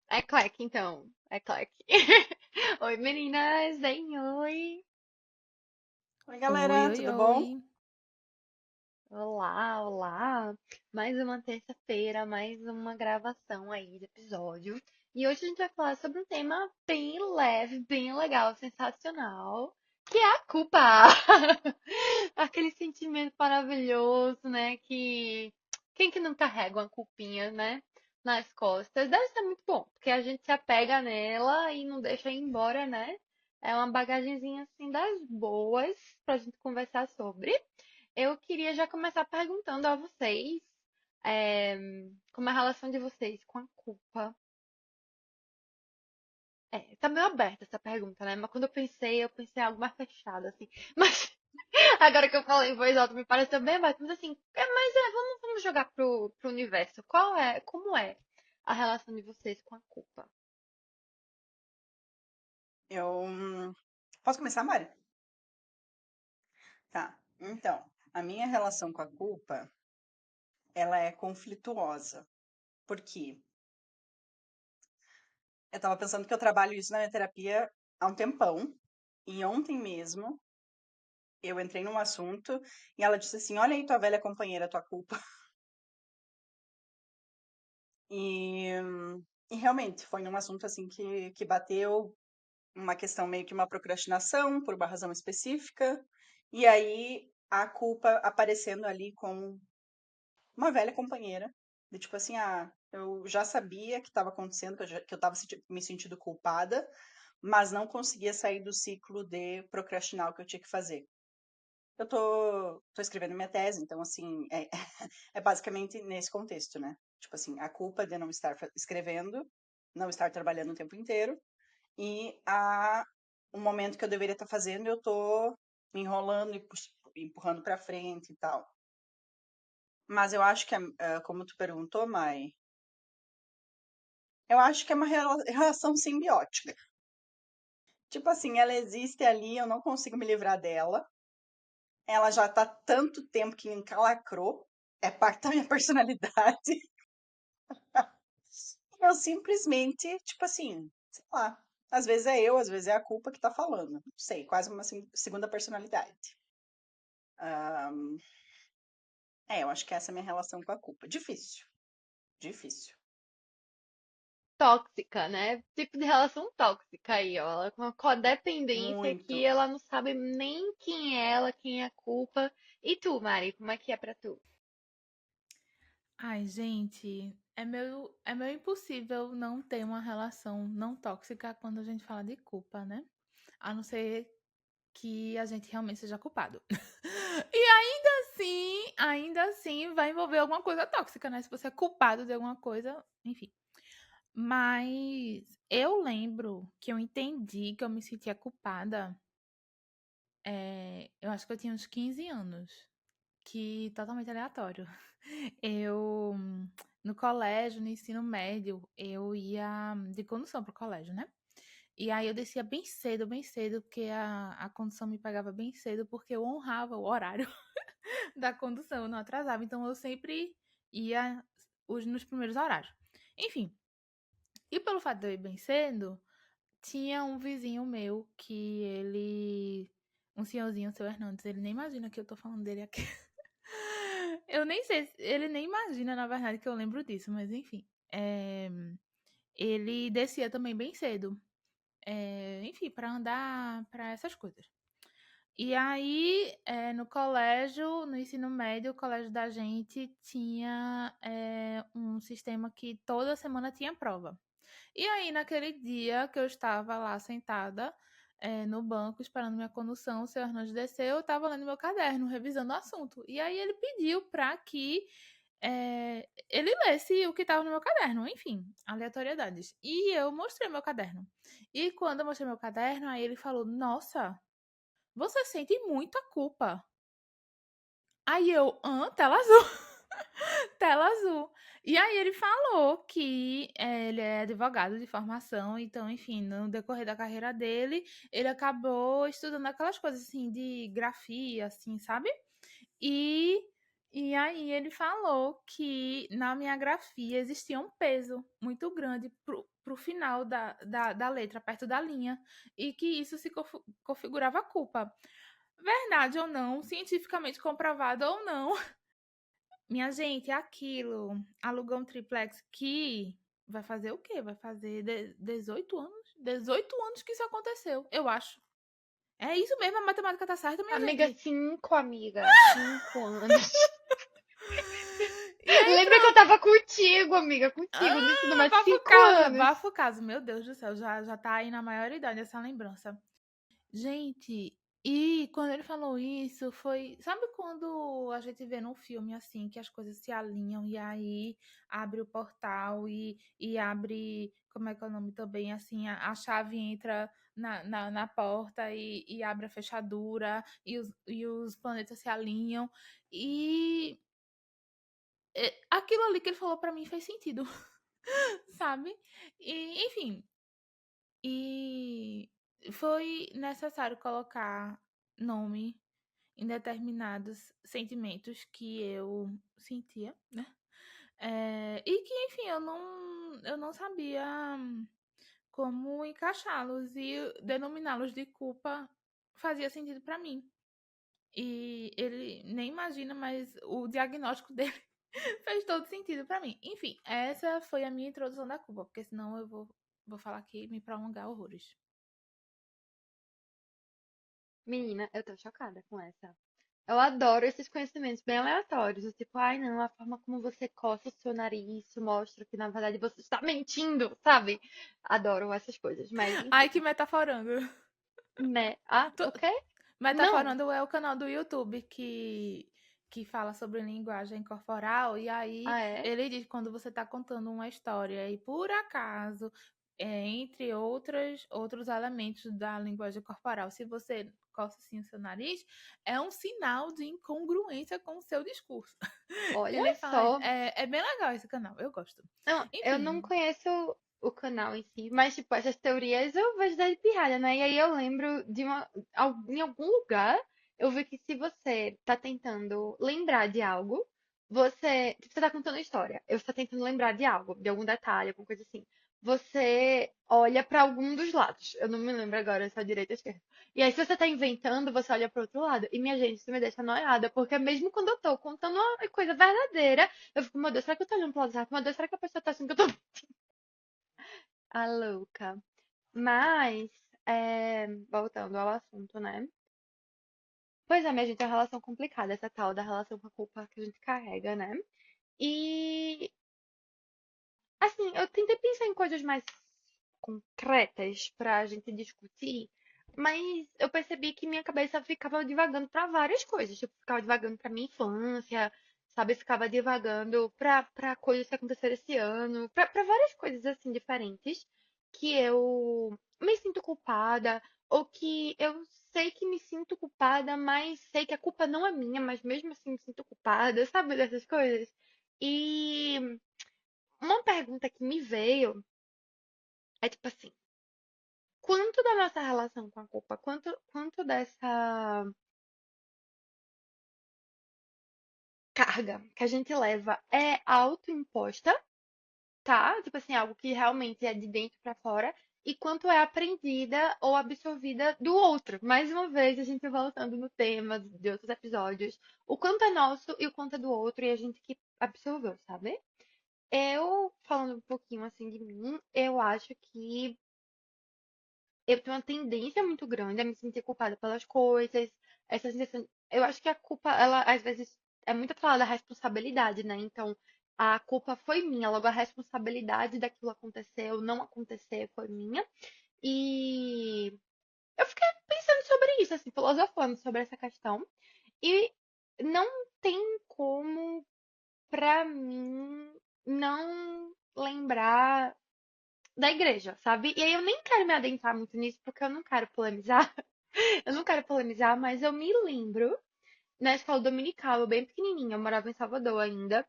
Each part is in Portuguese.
É claque, então. É claque. Oi, meninas. Deem oi. Oi, Oi, galera, oi, tudo bom? oi. Olá, olá. Mais uma terça-feira, mais uma gravação aí do episódio. E hoje a gente vai falar sobre um tema bem leve, bem legal, sensacional, que é a culpa. Aquele sentimento maravilhoso, né? Que quem que não carrega uma culpinha, né? Nas costas. Deve ser muito bom, porque a gente se apega nela e não deixa ir embora, né? É uma bagagenzinha assim das boas pra gente conversar sobre. Eu queria já começar perguntando a vocês, é, como é a relação de vocês com a culpa. Tá meio aberta essa pergunta, né? Mas quando eu pensei em algo mais fechado, assim. Mas agora que eu falei em voz alta, me pareceu bem aberto. Mas assim, vamos jogar pro universo. Como é a relação de vocês com a culpa? Eu posso começar, Mari? Tá. Então, a minha relação com a culpa, ela é conflituosa. Por quê? Eu tava pensando que eu trabalho isso na minha terapia há um tempão, e ontem mesmo eu entrei num assunto e ela disse assim: "Olha aí tua velha companheira, tua culpa". E, e realmente foi num assunto assim que bateu uma questão meio que uma procrastinação por uma razão específica, e aí a culpa aparecendo ali como uma velha companheira, de tipo assim, eu já sabia que estava acontecendo, que eu estava me sentindo culpada, mas não conseguia sair do ciclo de procrastinar o que eu tinha que fazer. Eu tô escrevendo minha tese, então assim, é basicamente nesse contexto, né? Tipo assim, a culpa de não estar escrevendo, não estar trabalhando o tempo inteiro, e o momento que eu deveria estar fazendo, eu tô me enrolando e empurrando para frente e tal. Mas eu acho que, como tu perguntou, Mai, eu acho que é uma relação simbiótica. Tipo assim, ela existe ali, eu não consigo me livrar dela. Ela já tá tanto tempo que me encalacrou, é parte da minha personalidade. Eu simplesmente, tipo assim, sei lá. Às vezes é eu, às vezes é a culpa que tá falando. Não sei, quase uma segunda personalidade. Ahn, eu acho que essa é a minha relação com a culpa. Difícil, difícil. Tóxica, né? Tipo de relação tóxica aí, ó. Ela com uma codependência que Muito. ela não sabe nem quem é ela, quem é a culpa. E tu, Mari, como é que é pra tu? Ai, gente, é meio impossível não ter uma relação não tóxica quando a gente fala de culpa, né? A não ser que a gente realmente seja culpado. E ainda assim, vai envolver alguma coisa tóxica, né? Se você é culpado de alguma coisa, enfim. Mas eu lembro que eu entendi que eu me sentia culpada. Eu acho que eu tinha uns 15 anos. Que totalmente aleatório. Eu, no colégio, no ensino médio, eu ia de condução pro colégio, né? E aí eu descia bem cedo, porque a condução me pegava bem cedo, porque eu honrava o horário da condução, eu não atrasava. Então eu sempre ia nos primeiros horários. Enfim, e pelo fato de eu ir bem cedo, tinha um vizinho meu que ele. Um senhorzinho, o seu Hernandes, ele nem imagina que eu tô falando dele aqui. Eu nem sei, ele nem imagina, na verdade, que eu lembro disso, mas enfim. Ele descia também bem cedo. Enfim, para andar, para essas coisas. E aí, no colégio, no ensino médio, o colégio da gente tinha um sistema que toda semana tinha prova. E aí, naquele dia que eu estava lá sentada, no banco, esperando minha condução, o seu Hernandes desceu, eu estava lendo meu caderno, revisando o assunto. E aí ele pediu para que ele lesse o que estava no meu caderno, enfim, aleatoriedades. E eu mostrei meu caderno. E quando eu mostrei meu caderno, aí ele falou: Nossa, você sente muita culpa. Aí eu, tela azul. Tela azul. E aí ele falou que ele é advogado de formação, então, enfim, no decorrer da carreira dele, ele acabou estudando aquelas coisas assim de grafia, assim, sabe? E, E aí ele falou que na minha grafia existia um peso muito grande pro final da letra, perto da linha, e que isso se configurava a culpa. Verdade ou não, cientificamente comprovado ou não, minha gente, é aquilo alugou um triplex que vai fazer o quê? Vai fazer 18 anos? 18 anos que isso aconteceu, eu acho. É isso mesmo, a matemática tá certa, minha Amiga, gente. 5, amiga. 5 anos. E aí, Lembra que eu pronto. tava contigo, amiga, contigo, no ensino médio, 5 anos. Bafo caso, meu Deus do céu, já tá aí na maioridade essa lembrança. Gente, e quando ele falou isso, foi. Sabe quando a gente vê num filme assim, que as coisas se alinham e aí abre o portal e abre. Como é que é o nome também? Assim, a chave entra na porta e abre a fechadura e os planetas se alinham. E aquilo ali que ele falou pra mim fez sentido, sabe? E, enfim, e foi necessário colocar nome em determinados sentimentos que eu sentia, né? E que, enfim, eu não sabia como encaixá-los e denominá-los de culpa fazia sentido para mim. E ele nem imagina, mas o diagnóstico dele fez todo sentido para mim. Enfim, essa foi a minha introdução da culpa, porque senão eu vou falar aqui e me prolongar horrores. Menina, eu tô chocada com essa. Eu adoro esses conhecimentos bem aleatórios. Do tipo, ai não, a forma como você coça o seu nariz, isso mostra que na verdade você está mentindo, sabe? Adoro essas coisas. Mas, Ai, enfim, que metaforando. né? Ah, o quê? Não. Metaforando é o canal do YouTube que fala sobre linguagem corporal, e aí Ah, é? ele diz que quando você está contando uma história e por acaso, entre outros elementos da linguagem corporal, se você coça assim o seu nariz, é um sinal de incongruência com o seu discurso. Olha Ele fala isso. só. É bem legal esse canal, eu gosto. Não, eu não Enfim, conheço o canal em si, mas, tipo, essas teorias eu vejo da pirralha, né? E aí eu lembro de em algum lugar, eu vi que se você tá tentando lembrar de algo, tipo, você tá contando história, você tá tentando lembrar de algo, de algum detalhe, alguma coisa assim, você olha pra algum dos lados. Eu não me lembro agora se é a direita ou a esquerda. E aí, se você tá inventando, você olha pro outro lado. E, minha gente, isso me deixa noiada, porque mesmo quando eu tô contando uma coisa verdadeira, eu fico, meu Deus, será que eu tô olhando pro lado certo? Meu Deus, será que a pessoa tá achando que eu tô. A louca. Mas, voltando ao assunto, né? Pois é, minha gente, é uma relação complicada, essa tal da relação com a culpa que a gente carrega, né? E, assim, eu tentei pensar em coisas mais concretas pra gente discutir, mas eu percebi que minha cabeça ficava divagando pra várias coisas. Tipo, ficava divagando pra minha infância, sabe? Ficava divagando pra coisas que aconteceram esse ano, pra várias coisas assim diferentes que eu me sinto culpada, ou que eu sei que me sinto culpada, mas sei que a culpa não é minha, mas mesmo assim me sinto culpada, sabe? Dessas coisas. E uma pergunta que me veio é tipo assim. Quanto da nossa relação com a culpa, quanto dessa carga que a gente leva é autoimposta, tá? Tipo assim, algo que realmente é de dentro pra fora, e quanto é aprendida ou absorvida do outro. Mais uma vez, a gente voltando no tema de outros episódios, o quanto é nosso e o quanto é do outro, e a gente que absorveu, sabe? Eu, falando um pouquinho assim de mim, eu acho que eu tenho uma tendência muito grande a me sentir culpada pelas coisas. Essa sensação, eu acho que a culpa, ela às vezes é muito atrelada à responsabilidade, né? Então, a culpa foi minha, logo a responsabilidade daquilo acontecer ou não acontecer foi minha. E eu fiquei pensando sobre isso, assim, filosofando sobre essa questão. E não tem como, pra mim, não lembrar da igreja, sabe? E aí eu nem quero me adentrar muito nisso, porque eu não quero polemizar. Eu não quero polemizar, mas eu me lembro na escola dominical, eu bem pequenininha, eu morava em Salvador ainda,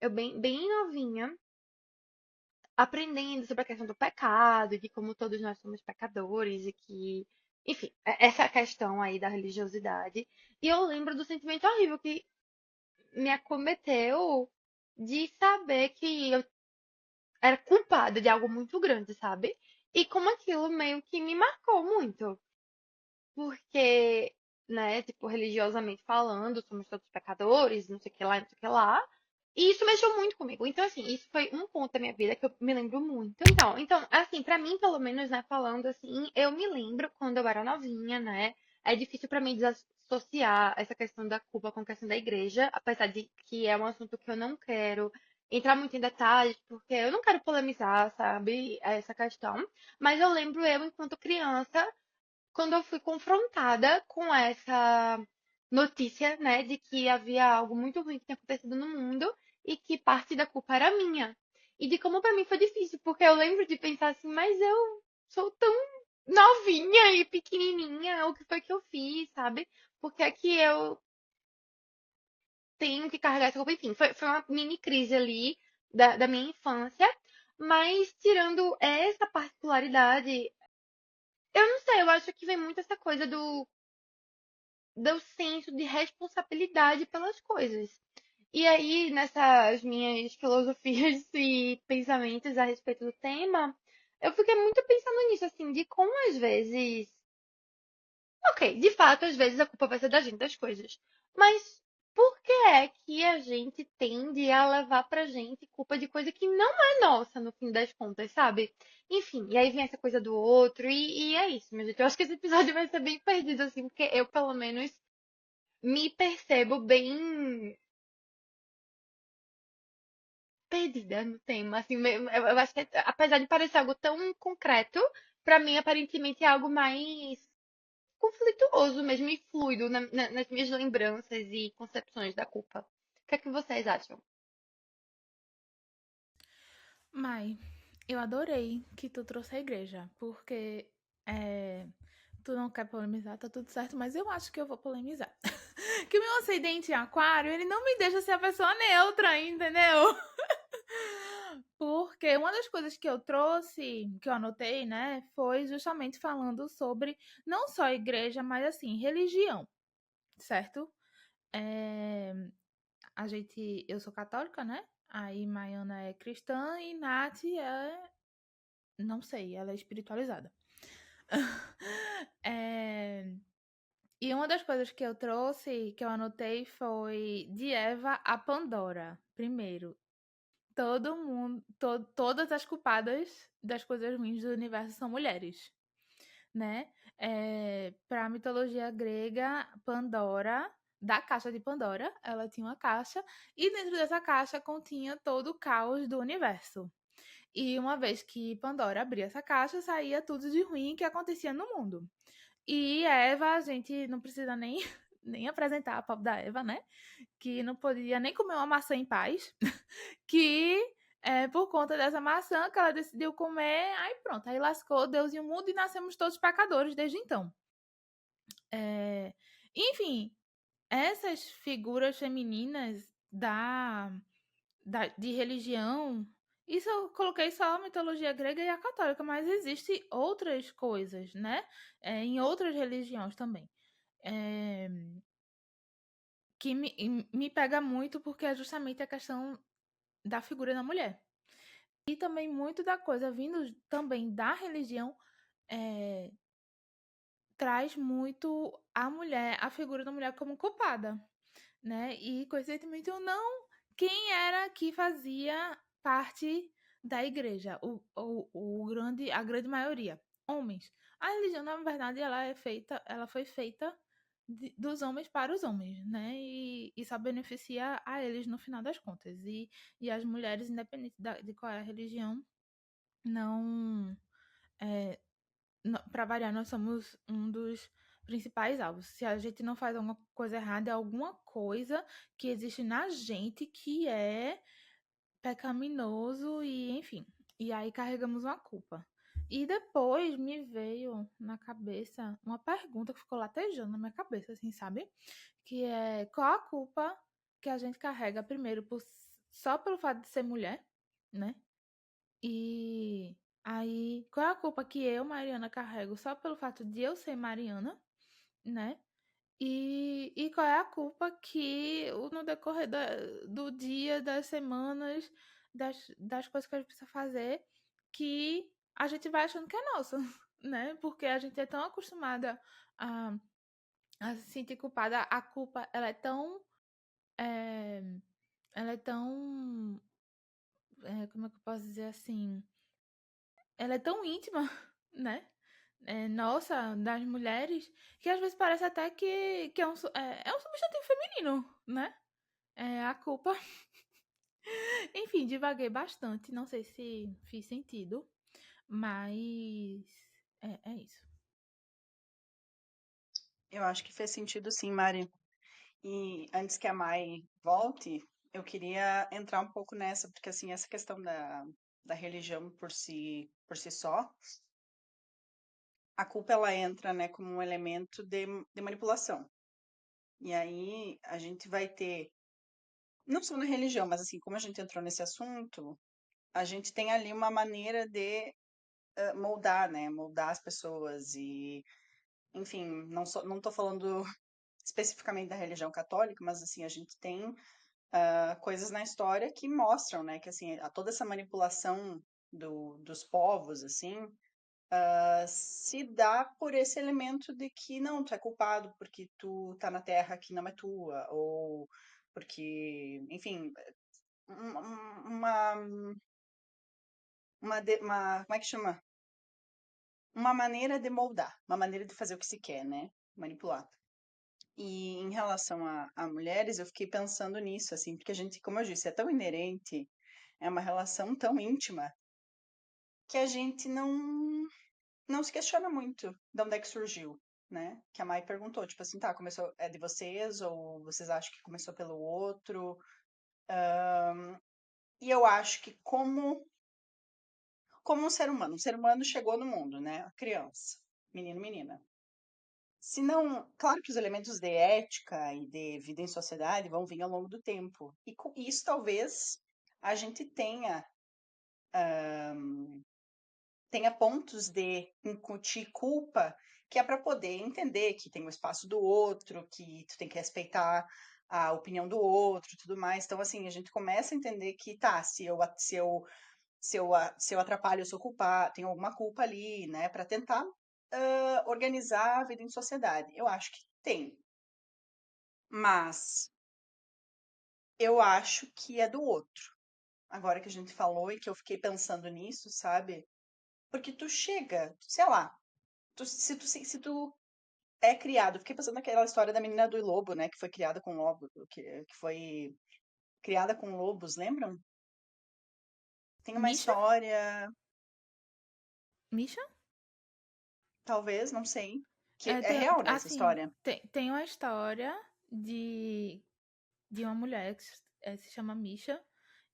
eu bem novinha, aprendendo sobre a questão do pecado, de como todos nós somos pecadores e que, enfim, essa questão aí da religiosidade. E eu lembro do sentimento horrível que me acometeu de saber que eu era culpada de algo muito grande, sabe? E como aquilo meio que me marcou muito. Porque, né, tipo, religiosamente falando, somos todos pecadores, não sei o que lá, não sei o que lá. E isso mexeu muito comigo. Então, assim, isso foi um ponto da minha vida que eu me lembro muito. Então, assim, pra mim, pelo menos, né, falando assim, eu me lembro quando eu era novinha, né? É difícil pra mim desassociar essa questão da culpa com a questão da igreja, apesar de que é um assunto que eu não quero entrar muito em detalhes, porque eu não quero polemizar, sabe, essa questão. Mas eu lembro eu, enquanto criança, quando eu fui confrontada com essa notícia, né, de que havia algo muito ruim que tinha acontecido no mundo e que parte da culpa era minha. E de como pra mim foi difícil, porque eu lembro de pensar assim, mas eu sou tão novinha e pequenininha, o que foi que eu fiz, sabe? Porque é que eu tenho que carregar essa culpa? Enfim, foi uma mini crise ali da minha infância, mas tirando essa particularidade, eu não sei, eu acho que vem muito essa coisa do senso de responsabilidade pelas coisas. E aí, nessas minhas filosofias e pensamentos a respeito do tema, eu fiquei muito pensando nisso, assim, de como às vezes. Ok, de fato, às vezes a culpa vai ser da gente, das coisas. Mas por que é que a gente tende a levar pra gente culpa de coisa que não é nossa, no fim das contas, sabe? Enfim, e aí vem essa coisa do outro, e é isso, meu gente. Eu acho que esse episódio vai ser bem perdido, assim, porque eu, pelo menos, me percebo bem perdida no tema, assim, eu acho que apesar de parecer algo tão concreto, pra mim aparentemente é algo mais conflituoso mesmo e fluido nas minhas lembranças e concepções da culpa. O que é que vocês acham? Mai, eu adorei que tu trouxe a igreja, porque é, tu não quer polemizar, tá tudo certo, mas eu acho que eu vou polemizar. Que o meu ascendente em aquário, ele não me deixa ser a pessoa neutra, entendeu? Porque uma das coisas que eu trouxe, que eu anotei, né, foi justamente falando sobre não só igreja, mas assim, religião, certo? É, eu sou católica, né? Aí Maiana é cristã e Nath é, não sei, ela é espiritualizada. É, e uma das coisas que eu trouxe, que eu anotei, foi de Eva a Pandora. Primeiro, todo mundo, todas as culpadas das coisas ruins do universo são mulheres, né? Para a mitologia grega, Pandora, da caixa de Pandora, ela tinha uma caixa e dentro dessa caixa continha todo o caos do universo. E uma vez que Pandora abria essa caixa, saía tudo de ruim que acontecia no mundo. E a Eva, a gente não precisa nem, nem apresentar a pobre da Eva, né? Que não podia nem comer uma maçã em paz. Que por conta dessa maçã que ela decidiu comer, aí pronto, aí lascou Deus e o mundo e nascemos todos pecadores desde então. Enfim, essas figuras femininas de religião, isso eu coloquei só a mitologia grega e a católica, mas existe outras coisas, né? Em outras religiões também. É, que me pega muito porque é justamente a questão da figura da mulher. E também muito da coisa vindo também da religião é, traz muito a mulher, a figura da mulher como culpada, né? E coincidentemente ou não, quem era que fazia parte da igreja? A grande maioria, homens. A religião, na verdade, ela foi feita dos homens para os homens, né? E só beneficia a eles no final das contas. E as mulheres, independente de qual é a religião, não. É, para variar, nós somos um dos principais alvos. Se a gente não faz alguma coisa errada, é alguma coisa que existe na gente que é pecaminoso e, enfim. E aí carregamos uma culpa. E depois me veio na cabeça uma pergunta que ficou latejando na minha cabeça, assim, sabe? Que é qual a culpa que a gente carrega primeiro só pelo fato de ser mulher, né? E aí, qual é a culpa que eu, Mariana, carrego só pelo fato de eu ser Mariana, né? E qual é a culpa que no decorrer do dia, das semanas, das coisas que a gente precisa fazer, que a gente vai achando que é nossa, né? Porque a gente é tão acostumada a, a se sentir culpada. A culpa, ela é tão... é, ela é tão... como é que eu posso dizer assim? Ela é tão íntima, né? Nossa, das mulheres, que às vezes parece até que é um substantivo feminino, né? A culpa. Enfim, divaguei bastante. Não sei se fiz sentido, mas é isso. Eu acho que fez sentido sim, Mari. E antes que a Mai volte, eu queria entrar um pouco nessa, porque assim, essa questão da religião por si só, a culpa ela entra, né, como um elemento de manipulação. E aí a gente vai ter, não só na religião, mas assim, como a gente entrou nesse assunto, a gente tem ali uma maneira de moldar, né, moldar as pessoas e, enfim, não tô falando especificamente da religião católica, mas assim, a gente tem coisas na história que mostram, né, que assim, toda essa manipulação dos povos, assim, se dá por esse elemento de que não, tu é culpado porque tu tá na terra que não é tua, ou porque, enfim, uma, como é que chama? Uma maneira de moldar, uma maneira de fazer o que se quer, né? Manipular. E em relação a mulheres, eu fiquei pensando nisso, assim, porque a gente, como eu disse, é tão inerente, é uma relação tão íntima, que a gente não se questiona muito de onde é que surgiu, né? Que a Mai perguntou, tipo assim, tá, começou, é de vocês, ou vocês acham que começou pelo outro? E eu acho que como um ser humano chegou no mundo, né? A criança, menino, menina. Se não, claro que os elementos de ética e de vida em sociedade vão vir ao longo do tempo. E com isso, talvez, a gente tenha pontos de incutir culpa que é para poder entender que tem o espaço do outro, que tu tem que respeitar a opinião do outro e tudo mais. Então, assim, a gente começa a entender que, tá, se eu atrapalho, eu sou culpado, tenho alguma culpa ali, né, para tentar organizar a vida em sociedade. Eu acho que tem, mas eu acho que é do outro. Agora que a gente falou e que eu fiquei pensando nisso, sabe? Porque tu chega, sei lá, se tu é criado, fiquei pensando naquela história da menina do lobo, né, que foi criada com lobo, que foi criada com lobos, lembram? Tem uma Misha? história, Misha? talvez, não sei, que é Tem, real, né, essa assim, história. tem uma história de uma mulher que se chama Misha,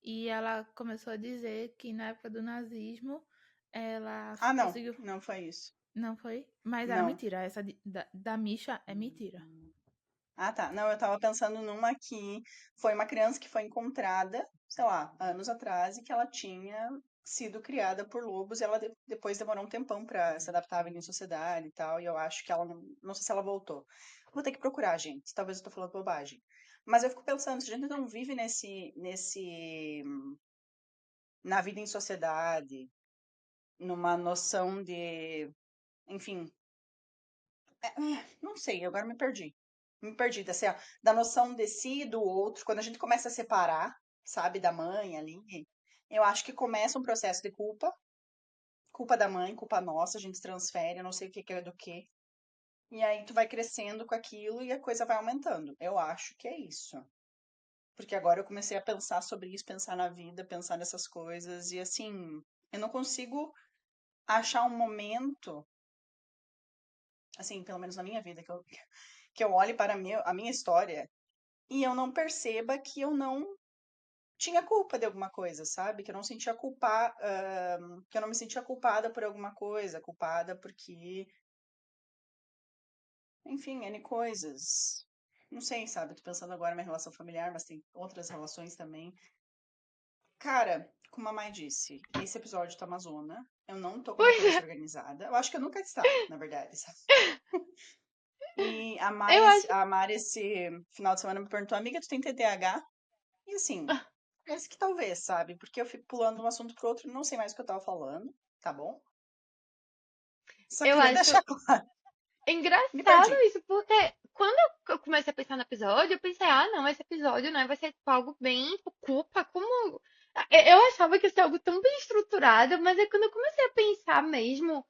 e ela começou a dizer que na época do nazismo ela Ah, não, conseguiu. não foi isso. Não foi? Mas era Não. mentira. Essa da Misha é mentira. Ah, tá. Não, eu tava pensando numa que foi uma criança que foi encontrada, sei lá, anos atrás, e que ela tinha sido criada por lobos e ela depois demorou um tempão pra se adaptar à vida em sociedade e tal, e eu acho que ela não sei se ela voltou. Vou ter que procurar, gente. Talvez eu tô falando bobagem. Mas eu fico pensando, se a gente não vive na vida em sociedade, numa noção de, enfim, não sei, agora me perdi. Me perdi, assim, ó, da noção de si e do outro, quando a gente começa a separar, sabe, da mãe ali, eu acho que começa um processo de culpa, culpa da mãe, culpa nossa, a gente transfere, eu não sei o que é do que, e aí tu vai crescendo com aquilo e a coisa vai aumentando. Eu acho que é isso. Porque agora eu comecei a pensar sobre isso, pensar na vida, pensar nessas coisas, e assim, eu não consigo achar um momento, assim, pelo menos na minha vida, que eu olhe para a minha história e eu não perceba que eu não tinha culpa de alguma coisa, sabe? Que eu não sentia que eu não me sentia culpada por alguma coisa, culpada porque, enfim, N coisas. Não sei, sabe? Tô pensando agora na minha relação familiar, mas tem outras relações também. Cara, como a mãe disse, esse episódio tá Amazona. Eu não tô com minha Pois cabeça é. organizada. Eu acho que eu nunca estava, na verdade, sabe? E Eu acho. A Mari esse final de semana me perguntou, amiga, tu tem TDAH? E assim, parece que talvez, sabe? Porque eu fico pulando de um assunto pro outro e não sei mais o que eu tava falando, tá bom? Só Eu queria acho deixar claro. Me engraçado perdi. isso, porque quando eu comecei a pensar no episódio, eu pensei, ah, não, esse episódio, né, vai ser tipo, algo bem, tipo, culpa, como. Eu achava que ia ser algo tão bem estruturado, mas é quando eu comecei a pensar mesmo.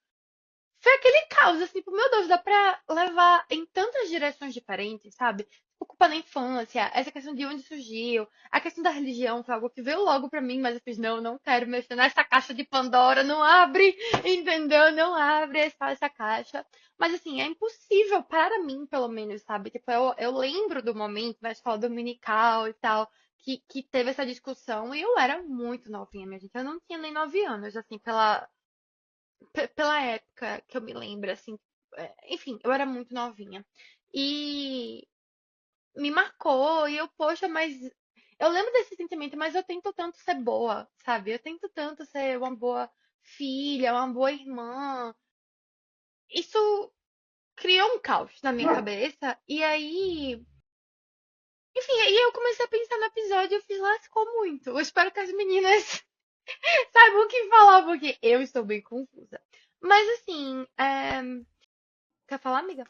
Foi aquele caos, assim, tipo, meu Deus, dá pra levar em tantas direções diferentes, sabe? Tipo, culpa na infância, essa questão de onde surgiu, a questão da religião foi algo que veio logo pra mim, mas eu fiz, não, não quero mexer nessa caixa de Pandora, não abre, entendeu? Não abre essa caixa. Mas, assim, é impossível para mim, pelo menos, sabe? Tipo, eu lembro do momento na escola dominical e tal, que teve essa discussão e eu era muito novinha, minha gente. Eu não tinha nem 9 anos, assim, pela época que eu me lembro, assim. Enfim, eu era muito novinha. E me marcou, e eu, poxa, mas. Eu lembro desse sentimento, mas eu tento tanto ser boa, sabe? Eu tento tanto ser uma boa filha, uma boa irmã. Isso criou um caos na minha cabeça, e aí. Enfim, aí eu comecei a pensar no episódio e eu fiz, lascou muito. Eu espero que as meninas saibam o que falar, porque eu estou bem confusa. Mas assim, quer falar, amiga?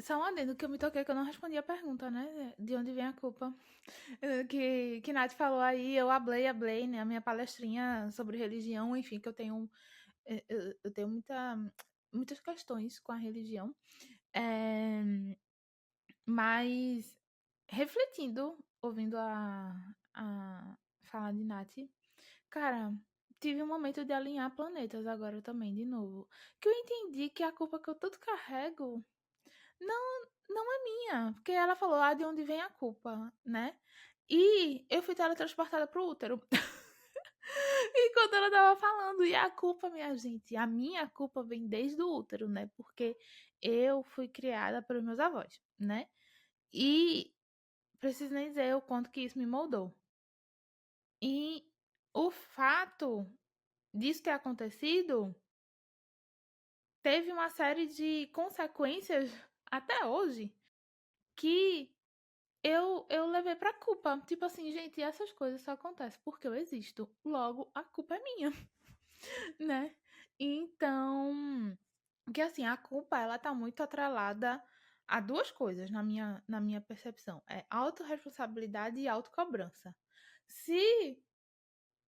Só um adendo que eu me toquei que eu não respondi a pergunta, né? De onde vem a culpa? Que Nath falou aí, eu hablei, né? A minha palestrinha sobre religião, enfim, que eu tenho, eu tenho muitas questões com a religião. É, mas refletindo, ouvindo a falar de Nath, cara, tive um momento de alinhar planetas agora também, de novo. Que eu entendi que a culpa que eu tanto carrego não é minha. Porque ela falou, de onde vem a culpa, né? E eu fui teletransportada pro útero. E quando ela tava falando, e a culpa, minha gente, a minha culpa vem desde o útero, né? Porque eu fui criada pelos meus avós, né? E preciso nem dizer o quanto que isso me moldou. E o fato disso ter acontecido teve uma série de consequências até hoje que eu levei pra culpa. Tipo assim, gente, essas coisas só acontecem porque eu existo. Logo, a culpa é minha, né? Então, que assim, a culpa, ela tá muito atrelada a duas coisas na minha percepção. É autorresponsabilidade e autocobrança. Se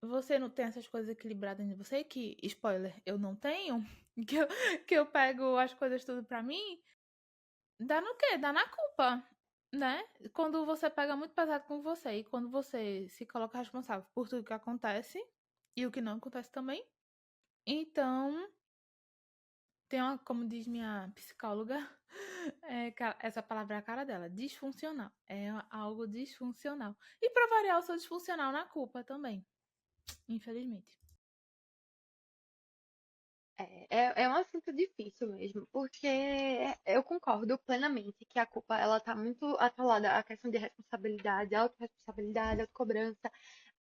você não tem essas coisas equilibradas em você, que, spoiler, eu não tenho, que eu, que eu pego as coisas tudo pra mim, dá no quê? Dá na culpa, né? Quando você pega muito pesado com você e quando você se coloca responsável por tudo que acontece e o que não acontece também, então tem uma, como diz minha psicóloga, essa palavra é a cara dela, disfuncional. É algo disfuncional. E pra variar, eu sou disfuncional na culpa também, infelizmente. É um assunto difícil mesmo, porque eu concordo plenamente que a culpa ela tá muito atrelada à questão de responsabilidade, autorresponsabilidade, autocobrança.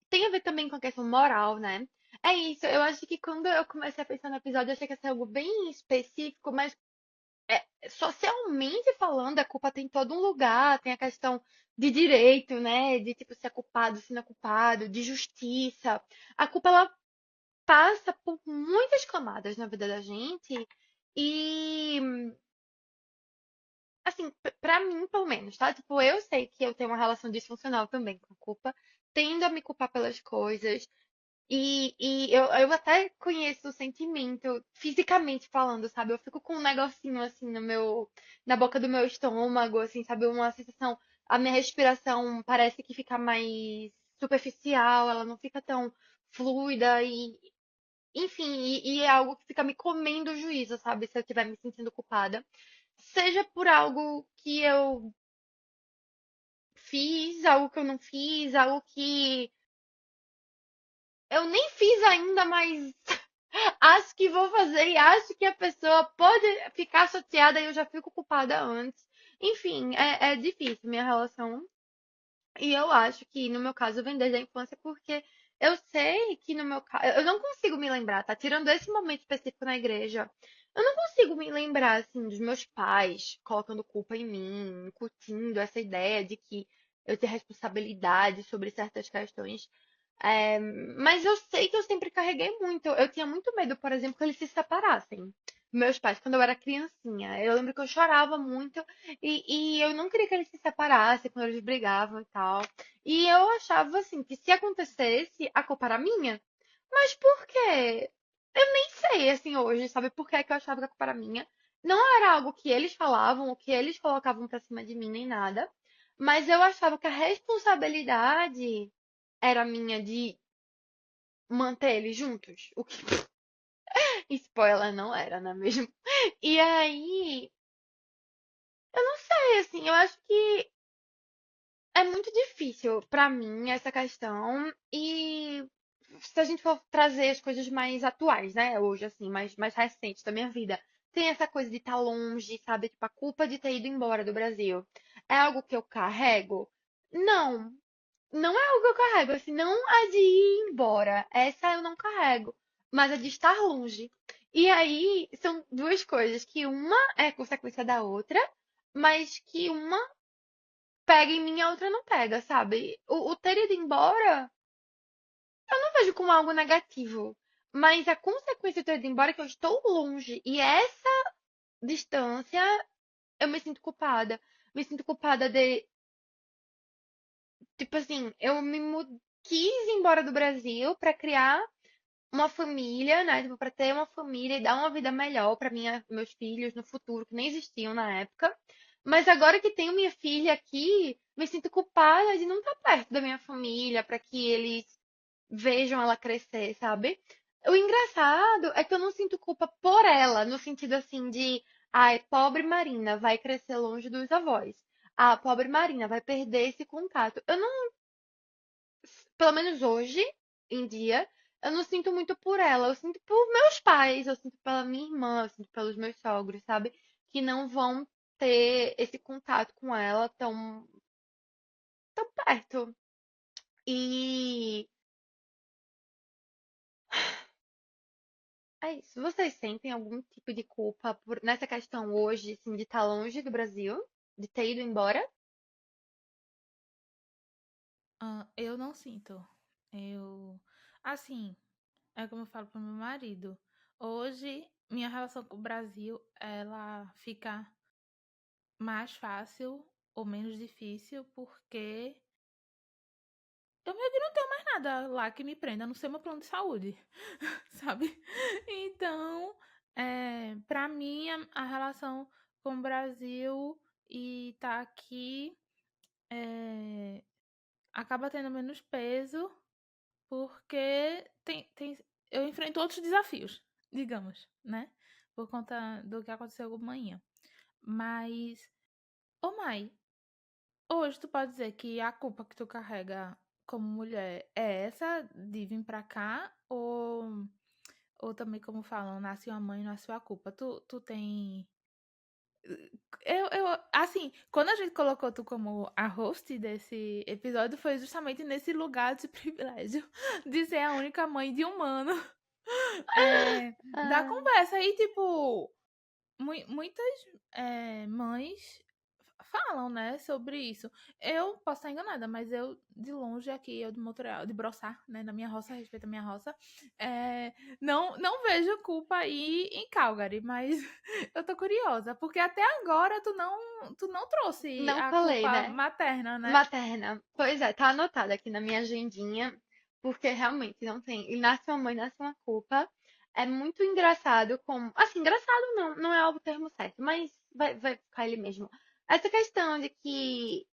Tem a ver também com a questão moral, né? É isso, eu acho que quando eu comecei a pensar no episódio, eu achei que ia ser algo bem específico, mas socialmente falando, a culpa tem todo um lugar, tem a questão de direito, né? De tipo, se é culpado, se não é culpado, de justiça. A culpa, ela passa por muitas camadas na vida da gente e, assim, pra mim, pelo menos, tá? Tipo, eu sei que eu tenho uma relação disfuncional também com a culpa, tendo a me culpar pelas coisas. E eu até conheço o sentimento, fisicamente falando, sabe? Eu fico com um negocinho assim no meu, na boca do meu estômago, assim, sabe? Uma sensação, a minha respiração parece que fica mais superficial, ela não fica tão fluida e, enfim, e é algo que fica me comendo o juízo, sabe? Se eu estiver me sentindo culpada. Seja por algo que eu fiz, algo que eu não fiz, algo que eu nem fiz ainda, mas acho que vou fazer e acho que a pessoa pode ficar chateada e eu já fico culpada antes. Enfim, é difícil minha relação. E eu acho que, no meu caso, vem desde a infância porque eu sei que no meu caso, eu não consigo me lembrar, tá? Tirando esse momento específico na igreja, eu não consigo me lembrar, assim, dos meus pais colocando culpa em mim, incutindo essa ideia de que eu tenho responsabilidade sobre certas questões. Mas eu sei que eu sempre carreguei muito. Eu tinha muito medo, por exemplo, que eles se separassem. Meus pais, quando eu era criancinha. Eu lembro que eu chorava muito e eu não queria que eles se separassem quando eles brigavam e tal. E eu achava assim que se acontecesse, a culpa era minha. Mas por quê? Eu nem sei assim hoje, sabe por que que eu achava que a culpa era minha? Não era algo que eles falavam, ou que eles colocavam pra cima de mim, nem nada. Mas eu achava que a responsabilidade era minha de manter eles juntos. O que spoiler não era, não é mesmo? E aí, eu não sei, assim, eu acho que é muito difícil pra mim essa questão. E se a gente for trazer as coisas mais atuais, né? Hoje, assim, mais recentes da minha vida. Tem essa coisa de estar longe, sabe? Tipo, a culpa de ter ido embora do Brasil. É algo que eu carrego? Não, não é algo que eu carrego. Assim, não a de ir embora. Essa eu não carrego. Mas a de estar longe. E aí, são duas coisas. Que uma é consequência da outra. Mas que uma pega em mim e a outra não pega, sabe? O ter ido embora não vejo como algo negativo. Mas a consequência de ter ido embora é que eu estou longe. E essa distância, eu me sinto culpada. Me sinto culpada de, tipo assim, quis ir embora do Brasil pra criar uma família, né? Tipo, pra ter uma família e dar uma vida melhor pra meus filhos no futuro, que nem existiam na época. Mas agora que tenho minha filha aqui, me sinto culpada de não estar perto da minha família, pra que eles vejam ela crescer, sabe? O engraçado é que eu não sinto culpa por ela, no sentido assim de, ai, pobre Marina vai crescer longe dos avós. Ah, pobre Marina vai perder esse contato. Eu não, pelo menos hoje em dia, eu não sinto muito por ela. Eu sinto por meus pais, eu sinto pela minha irmã, eu sinto pelos meus sogros, sabe? Que não vão ter esse contato com ela tão perto. E é isso. Vocês sentem algum tipo de culpa nessa questão hoje, assim, de estar longe do Brasil? De ter ido embora? Eu não sinto. Eu. Assim, é como eu falo pro meu marido. Hoje, minha relação com o Brasil, ela fica mais fácil ou menos difícil, porque eu meio que não tenho mais nada lá que me prenda, a não ser meu plano de saúde, sabe? Então, pra mim, a relação com o Brasil e tá aqui é, acaba tendo menos peso, porque eu enfrento outros desafios, digamos, né? Por conta do que aconteceu amanhã. Mas, ô Mai, hoje tu pode dizer que a culpa que tu carrega como mulher é essa de vir pra cá? Ou também, como falam, nasce uma mãe, nasce a culpa? Tu tem. Assim, quando a gente colocou tu como a host desse episódio, foi justamente nesse lugar de privilégio de ser a única mãe de humano da Ah, conversa. E, tipo, muitas mães falam, né, sobre isso. Eu posso estar enganada, mas eu, de longe aqui, eu de Montreal, de Brossard, né, na minha roça, respeito a minha roça, não vejo culpa aí em Calgary, mas eu tô curiosa, porque até agora tu não trouxe não a falei, culpa né? materna, né? Materna. Pois é, tá anotado aqui na minha agendinha, porque realmente não tem. E nasce uma mãe, nasce uma culpa. É muito engraçado como. Assim, engraçado não é o termo certo, mas vai ficar ele mesmo. Essa questão de que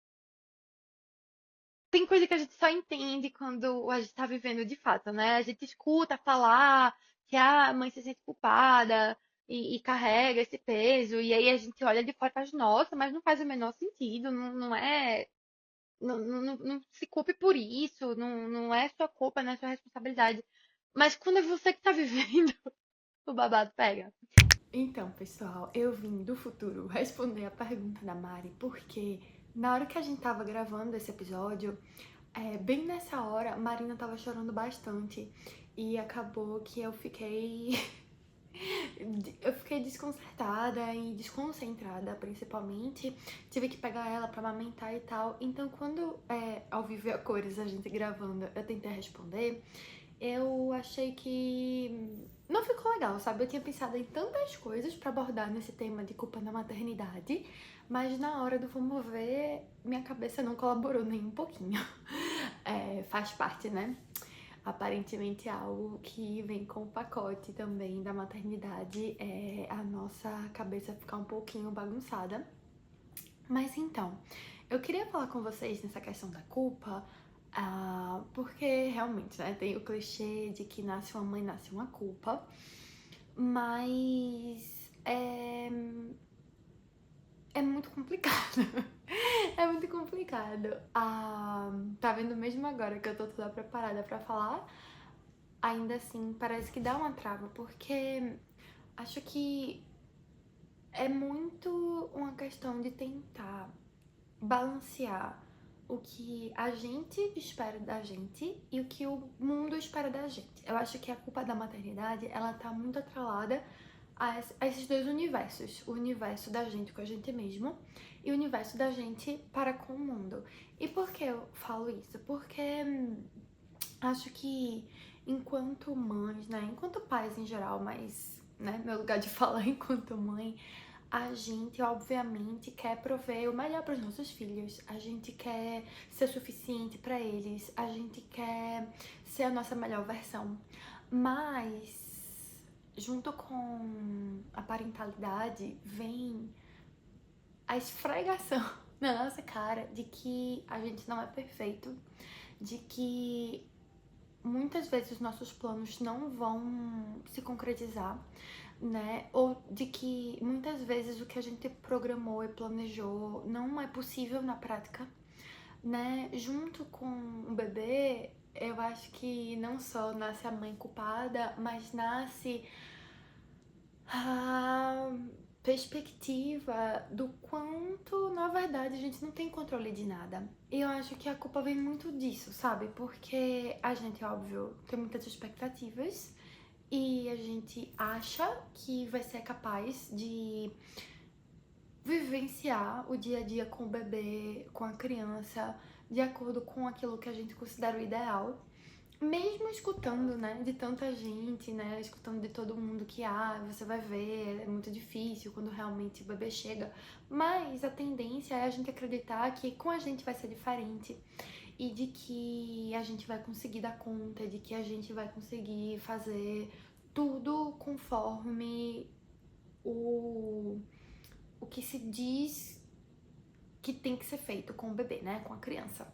tem coisa que a gente só entende quando a gente tá vivendo de fato, né? A gente escuta falar que a mãe se sente culpada e carrega esse peso, e aí a gente olha de fora e faz, nossa, mas não faz o menor sentido, não é. Não se culpe por isso, não é sua culpa, não é sua responsabilidade. Mas quando é você que tá vivendo, o babado pega. Então, pessoal, eu vim do futuro responder a pergunta da Mari, porque na hora que a gente tava gravando esse episódio, Bem nessa hora, Marina tava chorando bastante e acabou que eu fiquei desconcertada e desconcentrada, principalmente. Tive que pegar ela pra amamentar e tal. Então, quando ao vivo e a cores, a gente gravando, eu tentei responder, eu achei que não ficou legal, sabe? Eu tinha pensado em tantas coisas pra abordar nesse tema de culpa na maternidade, mas na hora do vamos ver, minha cabeça não colaborou nem um pouquinho. Faz parte, né? Aparentemente é algo que vem com o pacote também da maternidade, a nossa cabeça ficar um pouquinho bagunçada. Mas então, eu queria falar com vocês nessa questão da culpa, porque realmente, né, tem o clichê de que nasce uma mãe, nasce uma culpa, mas é muito complicado. É muito complicado. Tá vendo mesmo agora que eu tô toda preparada pra falar? Ainda assim, parece que dá uma trava, porque acho que é muito uma questão de tentar balancear o que a gente espera da gente e o que o mundo espera da gente. Eu acho que a culpa da maternidade, ela tá muito atrelada a esses dois universos. O universo da gente com a gente mesmo e o universo da gente para com o mundo. E por que eu falo isso? Porque acho que enquanto mães, né, enquanto pais em geral, mas, né, meu lugar de falar enquanto mãe, a gente obviamente quer prover o melhor para os nossos filhos, a gente quer ser suficiente para eles, a gente quer ser a nossa melhor versão, mas junto com a parentalidade vem a esfregação na nossa cara de que a gente não é perfeito, de que muitas vezes os nossos planos não vão se concretizar, né? Ou de que muitas vezes o que a gente programou e planejou não é possível na prática, né? Junto com o bebê, eu acho que não só nasce a mãe culpada, mas nasce a perspectiva do quanto, na verdade, a gente não tem controle de nada. E eu acho que a culpa vem muito disso, sabe? Porque a gente, óbvio, tem muitas expectativas e a gente acha que vai ser capaz de vivenciar o dia a dia com o bebê, com a criança, de acordo com aquilo que a gente considera o ideal. Mesmo escutando, né, de tanta gente, né, escutando de todo mundo que, você vai ver, é muito difícil quando realmente o bebê chega. Mas a tendência é a gente acreditar que com a gente vai ser diferente e de que a gente vai conseguir dar conta, de que a gente vai conseguir fazer tudo conforme o que se diz que tem que ser feito com o bebê, né, com a criança.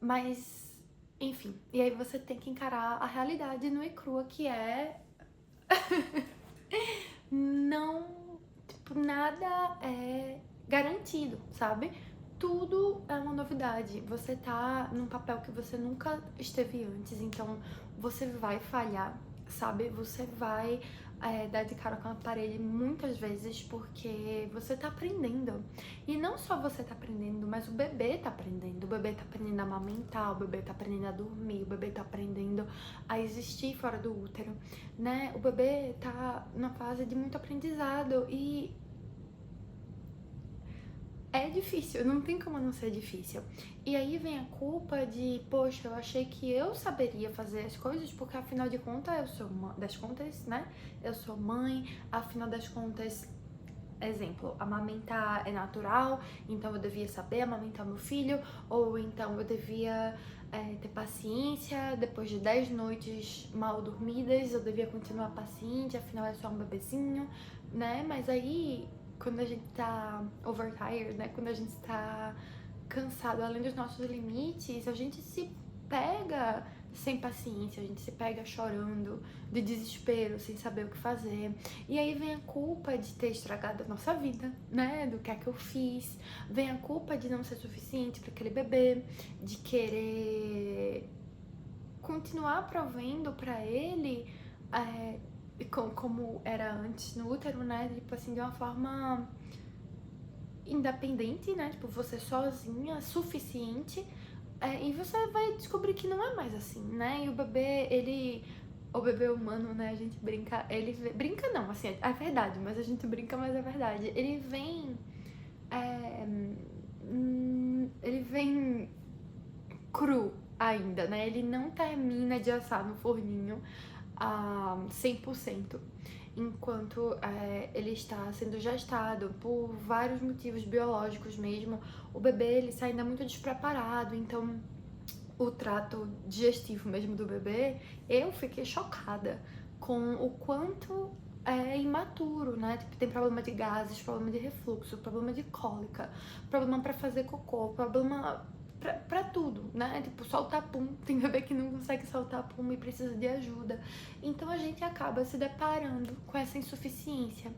Mas, enfim, e aí você tem que encarar a realidade nua e crua, que é não, nada é garantido, sabe? Tudo é uma novidade. Você tá num papel que você nunca esteve antes, então você vai falhar, sabe? Você vai dar de cara com a parede muitas vezes porque você tá aprendendo. E não só você tá aprendendo, mas o bebê tá aprendendo. O bebê tá aprendendo a amamentar, o bebê tá aprendendo a dormir, o bebê tá aprendendo a existir fora do útero, né? O bebê tá numa fase de muito aprendizado e é difícil, não tem como não ser difícil. E aí vem a culpa de, poxa, eu achei que eu saberia fazer as coisas, porque afinal de contas eu sou né? Eu sou mãe, afinal das contas, exemplo, amamentar é natural, então eu devia saber amamentar meu filho, ou então eu devia ter paciência, depois de 10 noites mal dormidas, eu devia continuar paciente, afinal é só um bebezinho, né? Mas aí, quando a gente tá overtired, né? Quando a gente tá cansado além dos nossos limites, a gente se pega sem paciência, a gente se pega chorando de desespero, sem saber o que fazer. E aí vem a culpa de ter estragado a nossa vida, né? Do que é que eu fiz. Vem a culpa de não ser suficiente para aquele bebê, de querer continuar provendo para ele como era antes no útero, né? Tipo assim, de uma forma independente, né? Tipo, você sozinha, suficiente, E você vai descobrir que não é mais assim, né? E o bebê, o bebê humano, né? A gente brinca, brinca não, assim, é verdade, mas a gente brinca, mas é verdade. Ele vem cru ainda, né? Ele não termina de assar no forninho a 100%, enquanto ele está sendo gestado por vários motivos biológicos mesmo. O bebê, ele sai ainda muito despreparado, então o trato digestivo mesmo do bebê, eu fiquei chocada com o quanto é imaturo, né? Tipo, tem problema de gases, problema de refluxo, problema de cólica, problema pra fazer cocô, problema pra tudo, né? Tipo, soltar pum. Tem bebê que não consegue soltar pum e precisa de ajuda. Então a gente acaba se deparando com essa insuficiência,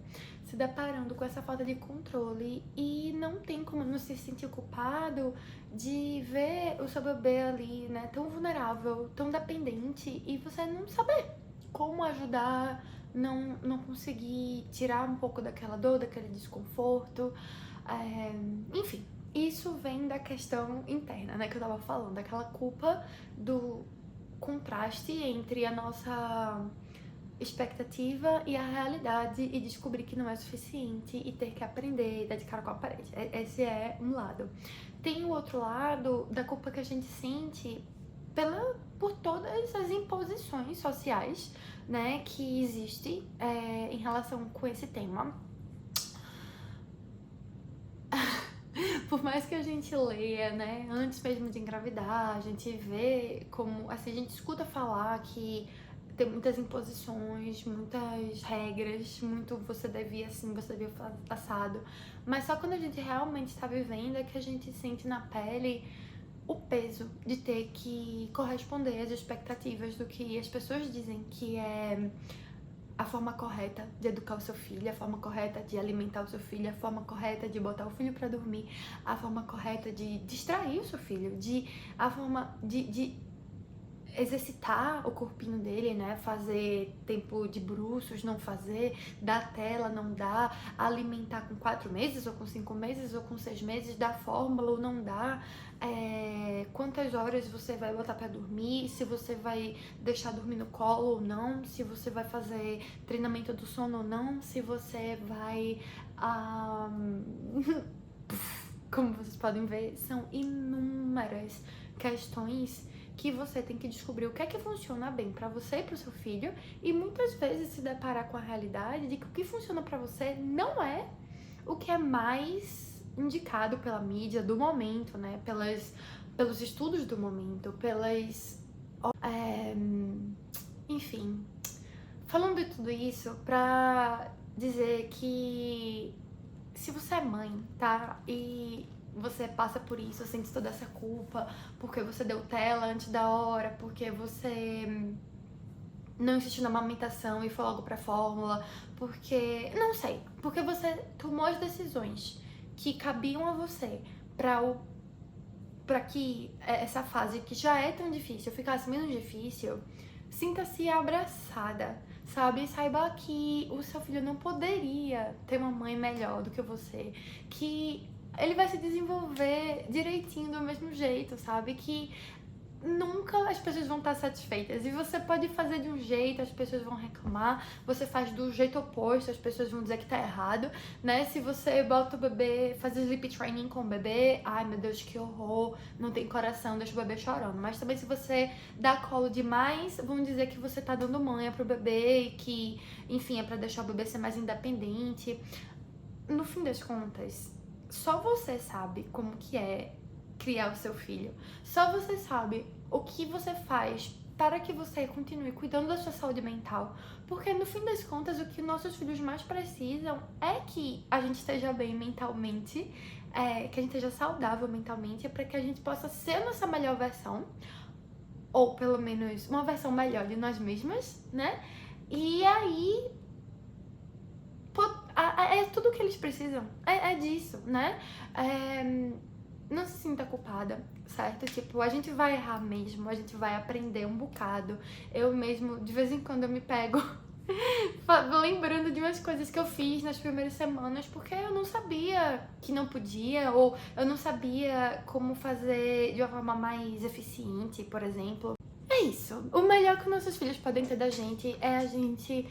se deparando com essa falta de controle e não tem como não se sentir culpado de ver o seu bebê ali, né, tão vulnerável, tão dependente e você não saber como ajudar, não conseguir tirar um pouco daquela dor, daquele desconforto, enfim. Isso vem da questão interna, né, que eu tava falando, daquela culpa do contraste entre a nossa expectativa e a realidade e descobrir que não é suficiente e ter que aprender e dar de cara com a parede. Esse é um lado. Tem o outro lado da culpa que a gente sente por todas as imposições sociais, né, que existe em relação com esse tema. Por mais que a gente leia, né, antes mesmo de engravidar, a gente vê como, assim, a gente escuta falar que tem muitas imposições, muitas regras, muito você devia assim, você devia fazer assado. Mas só quando a gente realmente está vivendo é que a gente sente na pele o peso de ter que corresponder às expectativas do que as pessoas dizem que é a forma correta de educar o seu filho, a forma correta de alimentar o seu filho, a forma correta de botar o filho para dormir, a forma correta de distrair o seu filho, a forma de exercitar o corpinho dele, né? Fazer tempo de bruços, não fazer, dar tela, não dar, alimentar com 4 meses, ou com 5 meses, ou com 6 meses, dar fórmula ou não dar, quantas horas você vai botar pra dormir, se você vai deixar dormir no colo ou não, se você vai fazer treinamento do sono ou não, se você vai... Como vocês podem ver, são inúmeras questões que você tem que descobrir o que é que funciona bem pra você e pro seu filho e muitas vezes se deparar com a realidade de que o que funciona pra você não é o que é mais indicado pela mídia do momento, né? Pelos estudos do momento, enfim, falando de tudo isso pra dizer que se você é mãe, tá? E você passa por isso, sente toda essa culpa, porque você deu tela antes da hora, porque você não insistiu na amamentação e foi logo pra fórmula, porque... não sei, porque você tomou as decisões que cabiam a você pra que essa fase que já é tão difícil ficasse menos difícil, sinta-se abraçada, sabe? Saiba que o seu filho não poderia ter uma mãe melhor do que você, que ele vai se desenvolver direitinho do mesmo jeito, sabe? Que nunca as pessoas vão estar satisfeitas. E você pode fazer de um jeito, as pessoas vão reclamar. Você faz do jeito oposto, as pessoas vão dizer que tá errado, né? Se você bota o bebê, faz sleep training com o bebê, ai meu Deus, que horror, não tem coração, deixa o bebê chorando. Mas também se você dá colo demais, vão dizer que você tá dando manha pro bebê e que, enfim, é pra deixar o bebê ser mais independente. No fim das contas, só você sabe como que é criar o seu filho. Só você sabe o que você faz para que você continue cuidando da sua saúde mental. Porque no fim das contas, o que nossos filhos mais precisam é que a gente esteja bem mentalmente, que a gente esteja saudável mentalmente, para que a gente possa ser a nossa melhor versão, ou pelo menos uma versão melhor de nós mesmas, né? E aí é tudo o que eles precisam, é disso, né? Não se sinta culpada, certo? Tipo, a gente vai errar mesmo, a gente vai aprender um bocado. Eu mesmo, de vez em quando eu me pego lembrando de umas coisas que eu fiz nas primeiras semanas, porque eu não sabia que não podia, ou eu não sabia como fazer de uma forma mais eficiente, por exemplo. É isso. O melhor que nossos filhos podem ter da gente é a gente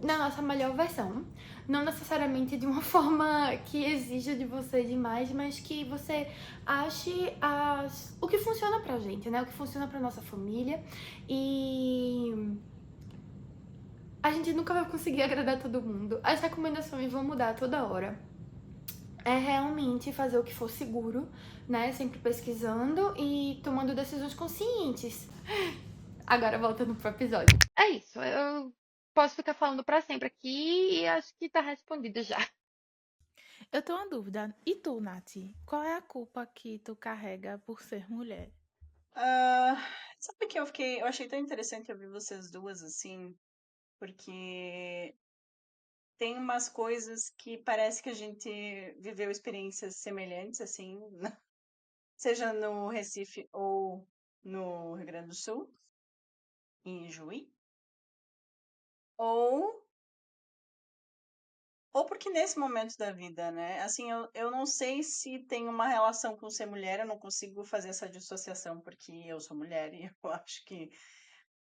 na nossa melhor versão. Não necessariamente de uma forma que exija de você demais, mas que você ache o que funciona pra gente, né? O que funciona pra nossa família. E a gente nunca vai conseguir agradar todo mundo. As recomendações vão mudar toda hora. É realmente fazer o que for seguro, né? Sempre pesquisando e tomando decisões conscientes. Agora voltando pro episódio. É isso. Eu posso ficar falando pra sempre aqui e acho que tá respondido já. Eu tenho uma dúvida. E tu, Nath? Qual é a culpa que tu carrega por ser mulher? Ah, sabe que eu achei tão interessante ouvir vocês duas assim, porque tem umas coisas que parece que a gente viveu experiências semelhantes, assim, seja no Recife ou no Rio Grande do Sul, em Juí, ou, ou porque nesse momento da vida, né? Assim, eu não sei se tem uma relação com ser mulher, eu não consigo fazer essa dissociação porque eu sou mulher e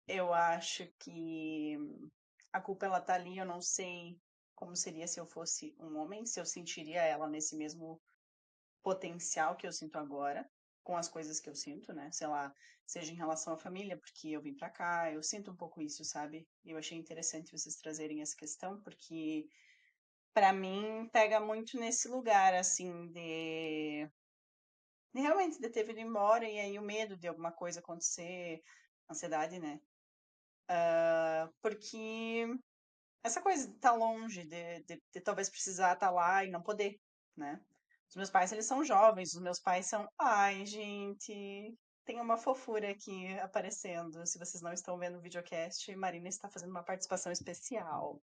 eu acho que a culpa ela tá ali, eu não sei como seria se eu fosse um homem, se eu sentiria ela nesse mesmo potencial que eu sinto agora, com as coisas que eu sinto, né? Sei lá, seja em relação à família, porque eu vim pra cá, eu sinto um pouco isso, sabe? E eu achei interessante vocês trazerem essa questão, porque pra mim pega muito nesse lugar, assim, de realmente de ter vindo embora e aí o medo de alguma coisa acontecer, ansiedade, né? Porque essa coisa de estar longe, de talvez precisar estar lá e não poder, né? Os meus pais, eles são jovens, os meus pais são. Ai, gente, tem uma fofura aqui aparecendo. Se vocês não estão vendo o videocast, Marina está fazendo uma participação especial.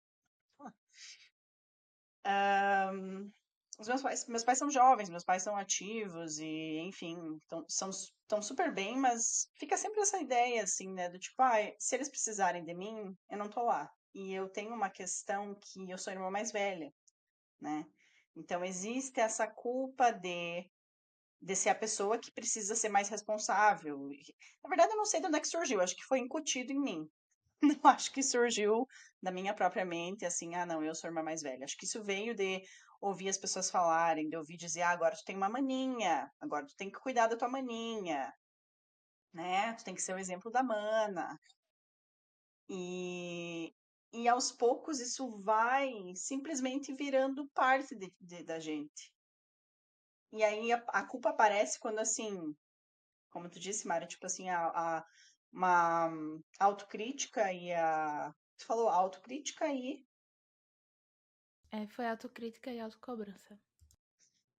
Os meus pais são jovens, meus pais são ativos e, enfim, estão super bem, mas fica sempre essa ideia, assim, né, do tipo, se eles precisarem de mim, eu não tô lá. E eu tenho uma questão que eu sou a irmã mais velha, né? Então existe essa culpa de ser a pessoa que precisa ser mais responsável. Na verdade, eu não sei de onde é que surgiu, acho que foi incutido em mim. Não acho que surgiu da minha própria mente, assim, não, eu sou a irmã mais velha. Acho que isso veio de ouvir as pessoas falarem, de ouvir dizer, agora tu tem uma maninha, agora tu tem que cuidar da tua maninha, né? Tu tem que ser o exemplo da mana. E, e aos poucos isso vai simplesmente virando parte da gente. E aí a culpa aparece quando, assim, como tu disse, Mari, tipo assim, uma autocrítica e a. Tu falou autocrítica e. Foi autocrítica e autocobrança.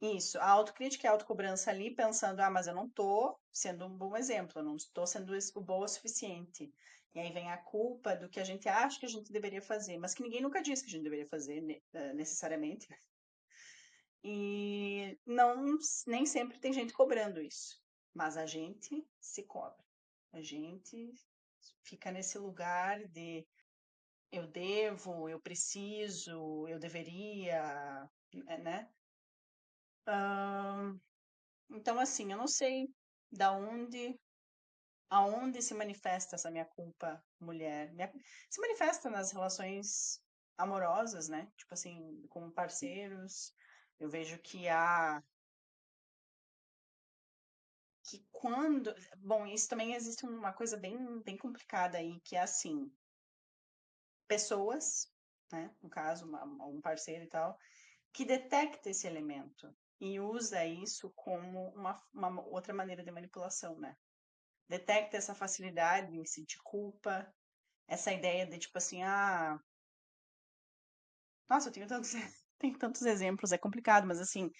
Isso, a autocrítica e a autocobrança ali, pensando, mas eu não tô sendo um bom exemplo, eu não estou sendo boa o suficiente. E aí vem a culpa do que a gente acha que a gente deveria fazer, mas que ninguém nunca disse que a gente deveria fazer, necessariamente. E não, nem sempre tem gente cobrando isso, mas a gente se cobra. A gente fica nesse lugar de eu devo, eu preciso, eu deveria, né? Então, assim, eu não sei da onde, aonde se manifesta essa minha culpa mulher. Se manifesta nas relações amorosas, né? Tipo assim, com parceiros. Eu vejo que quando. Bom, isso também existe uma coisa bem, bem complicada aí, que é assim, pessoas, né? No caso, um parceiro e tal, que detecta esse elemento e usa isso como uma outra maneira de manipulação, né? Detecta essa facilidade em sentir culpa, essa ideia de tipo assim, nossa, eu tenho tantos, tenho tantos exemplos, é complicado, mas assim,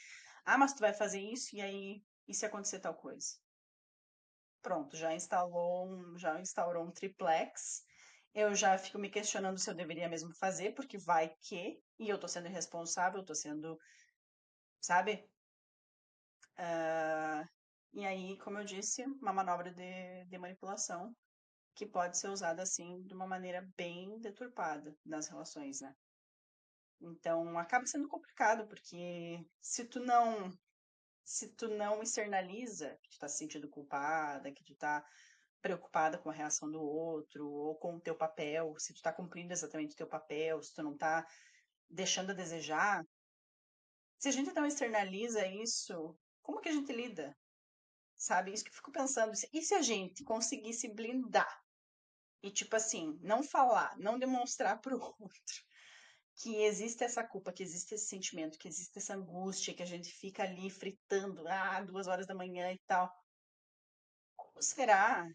mas tu vai fazer isso e aí, e se acontecer tal coisa? Pronto, já instaurou um triplex. Eu já fico me questionando se eu deveria mesmo fazer, porque vai que, e eu tô sendo irresponsável, eu tô sendo, sabe? E aí, como eu disse, uma manobra de manipulação. que pode ser usada assim de uma maneira bem deturpada nas relações, né? Então acaba sendo complicado, porque se tu não externaliza que tu tá se sentindo culpada, que tu tá preocupada com a reação do outro, ou com o teu papel, se tu tá cumprindo exatamente o teu papel, se tu não tá deixando a desejar, se a gente não externaliza isso, como que a gente lida? Sabe? Isso que eu fico pensando. E se a gente conseguisse blindar e, tipo assim, não falar, não demonstrar pro outro que existe essa culpa, que existe esse sentimento, que existe essa angústia, que a gente fica ali fritando, 2 horas da manhã e tal. Como será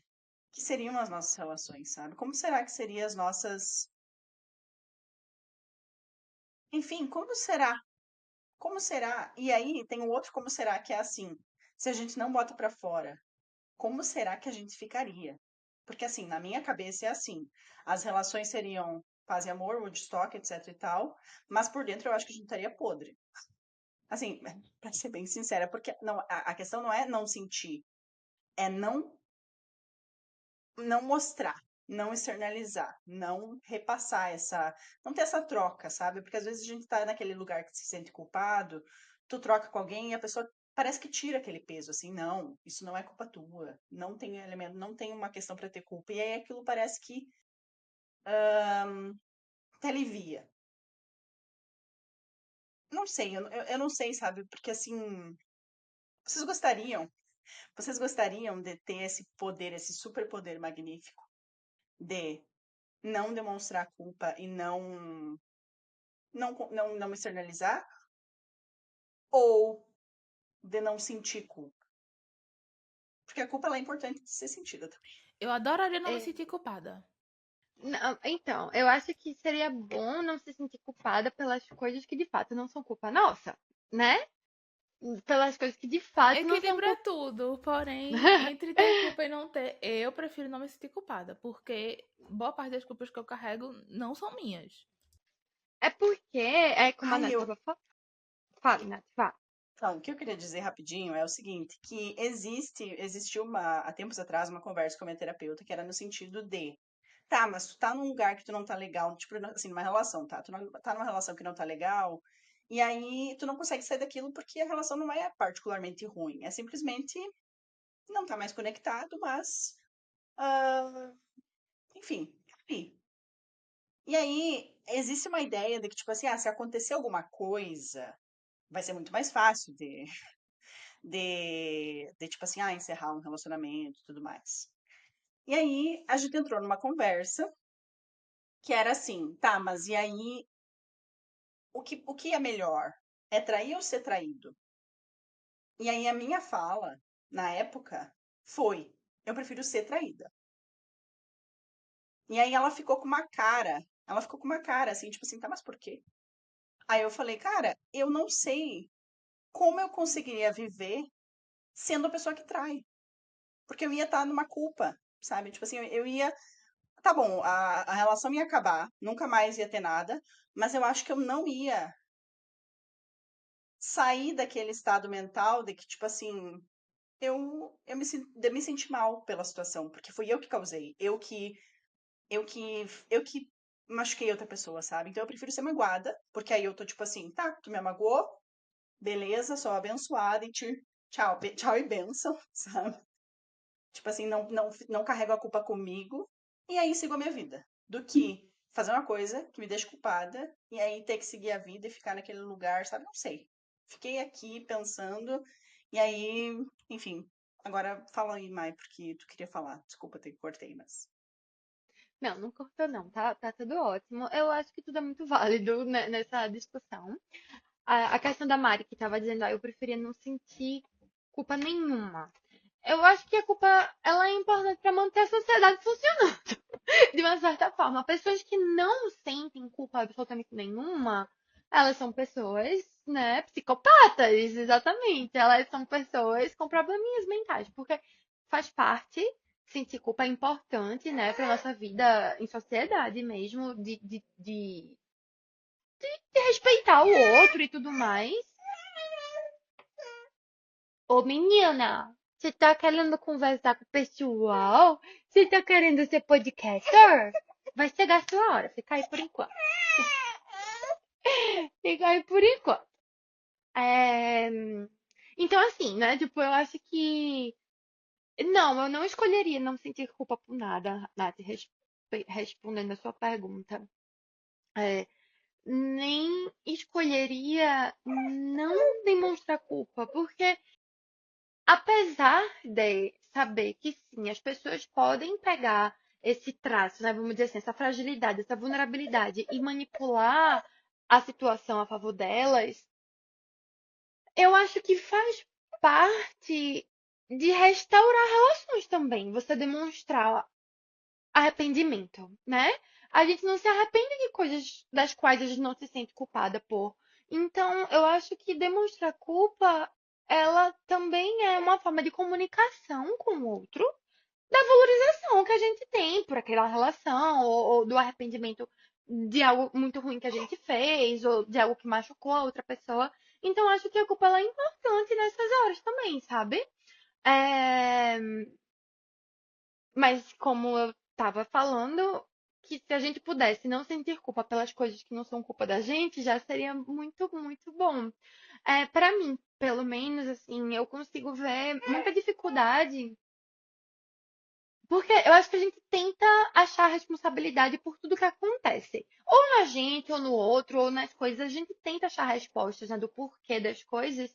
que seriam as nossas relações, sabe? Como será que seriam as nossas. Enfim, como será? Como será? E aí tem um outro como será que é assim: se a gente não bota pra fora, como será que a gente ficaria? Porque assim, na minha cabeça é assim: as relações seriam paz e amor, Woodstock, etc e tal, mas por dentro eu acho que a gente estaria podre. Assim, pra ser bem sincera, porque não, a questão não é não sentir, é não mostrar, não externalizar, não repassar não ter essa troca, sabe? Porque às vezes a gente tá naquele lugar que se sente culpado, tu troca com alguém e a pessoa parece que tira aquele peso, assim, não, isso não é culpa tua, não tem elemento, não tem uma questão para ter culpa. E aí aquilo parece que te alivia. Não sei, eu não sei, sabe? Porque assim, vocês gostariam, vocês gostariam de ter esse poder, esse superpoder magnífico de não demonstrar culpa e não externalizar, ou de não sentir culpa? Porque a culpa ela é importante de ser sentida também. Eu adoraria não me É, sentir culpada. não, então, eu acho que seria bom não se sentir culpada pelas coisas que de fato não são culpa nossa, né? Pelas coisas que de fato não são Equilíbrio é culpa. tudo, porém, entre ter culpa e não ter, eu prefiro não me sentir culpada, porque boa parte das culpas que eu carrego não são minhas. É porque, é como a Ai, Nath eu. tava falando. Fala, Nath, fala. Então, o que eu queria dizer rapidinho é o seguinte, que existiu há tempos atrás uma conversa com a minha terapeuta que era no sentido de, tá, mas tu tá num lugar que tu não tá legal, tipo, assim, numa relação, tá? Tu não, tá numa relação que não tá legal, e aí tu não consegue sair daquilo porque a relação não é particularmente ruim, é simplesmente não tá mais conectado, mas, ah, enfim, enfim. E aí existe uma ideia de que, tipo assim, se acontecer alguma coisa, vai ser muito mais fácil de tipo assim, encerrar um relacionamento e tudo mais. E aí a gente entrou numa conversa que era assim, tá, mas e aí o que é melhor? É trair ou ser traído? E aí a minha fala, na época, foi: eu prefiro ser traída. E aí ela ficou com uma cara assim, tipo assim, tá, mas por quê? Aí eu falei, cara, eu não sei como eu conseguiria viver sendo a pessoa que trai. Porque eu ia estar numa culpa, sabe? Tipo assim, eu ia. Tá bom, a relação ia acabar, nunca mais ia ter nada, mas eu acho que eu não ia sair daquele estado mental de que, tipo assim, eu me senti mal pela situação, porque foi eu que causei, eu que machuquei outra pessoa, sabe? Então eu prefiro ser magoada, porque aí eu tô tipo assim, tá, tu me magoou, beleza, sou abençoada e tchau, tchau e bênção, sabe? Tipo assim, não carrego a culpa comigo e aí sigo a minha vida. Do que fazer uma coisa que me deixa culpada e aí ter que seguir a vida e ficar naquele lugar, sabe? Não sei. Fiquei aqui pensando e aí, enfim. Agora fala aí, Mai, porque tu queria falar. Desculpa, te cortei, mas. Não, não cortou não, tá tudo ótimo. Eu acho que tudo é muito válido, né, nessa discussão. A questão da Mari que tava dizendo, eu preferia não sentir culpa nenhuma. Eu acho que a culpa, ela é importante para manter a sociedade funcionando, de uma certa forma. Pessoas que não sentem culpa absolutamente nenhuma, elas são pessoas, né, psicopatas, exatamente. Elas são pessoas com probleminhas mentais, porque faz parte, sentir culpa é importante, né, para nossa vida em sociedade mesmo, de respeitar o outro e tudo mais. Ô, menina! Você tá querendo conversar com o pessoal? Você tá querendo ser podcaster? Vai chegar a sua hora. Fica aí por enquanto. Fica aí por enquanto. É, Então, assim, né? Tipo, eu acho que. Não, eu não escolheria não sentir culpa por nada, Nath, respondendo a sua pergunta. É, Nem escolheria não demonstrar culpa, porque apesar de saber que sim, as pessoas podem pegar esse traço, né, vamos dizer assim, essa fragilidade, essa vulnerabilidade e manipular a situação a favor delas, eu acho que faz parte de restaurar relações também, você demonstrar arrependimento, né? A gente não se arrepende de coisas das quais a gente não se sente culpada por. Então, eu acho que demonstrar culpa, ela também é uma forma de comunicação com o outro, da valorização que a gente tem por aquela relação, ou do arrependimento de algo muito ruim que a gente fez, ou de algo que machucou a outra pessoa. Então, eu acho que a culpa ela é importante nessas horas também, sabe? É, Mas como eu estava falando, que se a gente pudesse não sentir culpa pelas coisas que não são culpa da gente, já seria muito, muito bom. Para mim, pelo menos, assim, eu consigo ver muita dificuldade, porque eu acho que a gente tenta achar responsabilidade por tudo que acontece. Ou na gente, ou no outro, ou nas coisas. A gente tenta achar respostas, né, do porquê das coisas,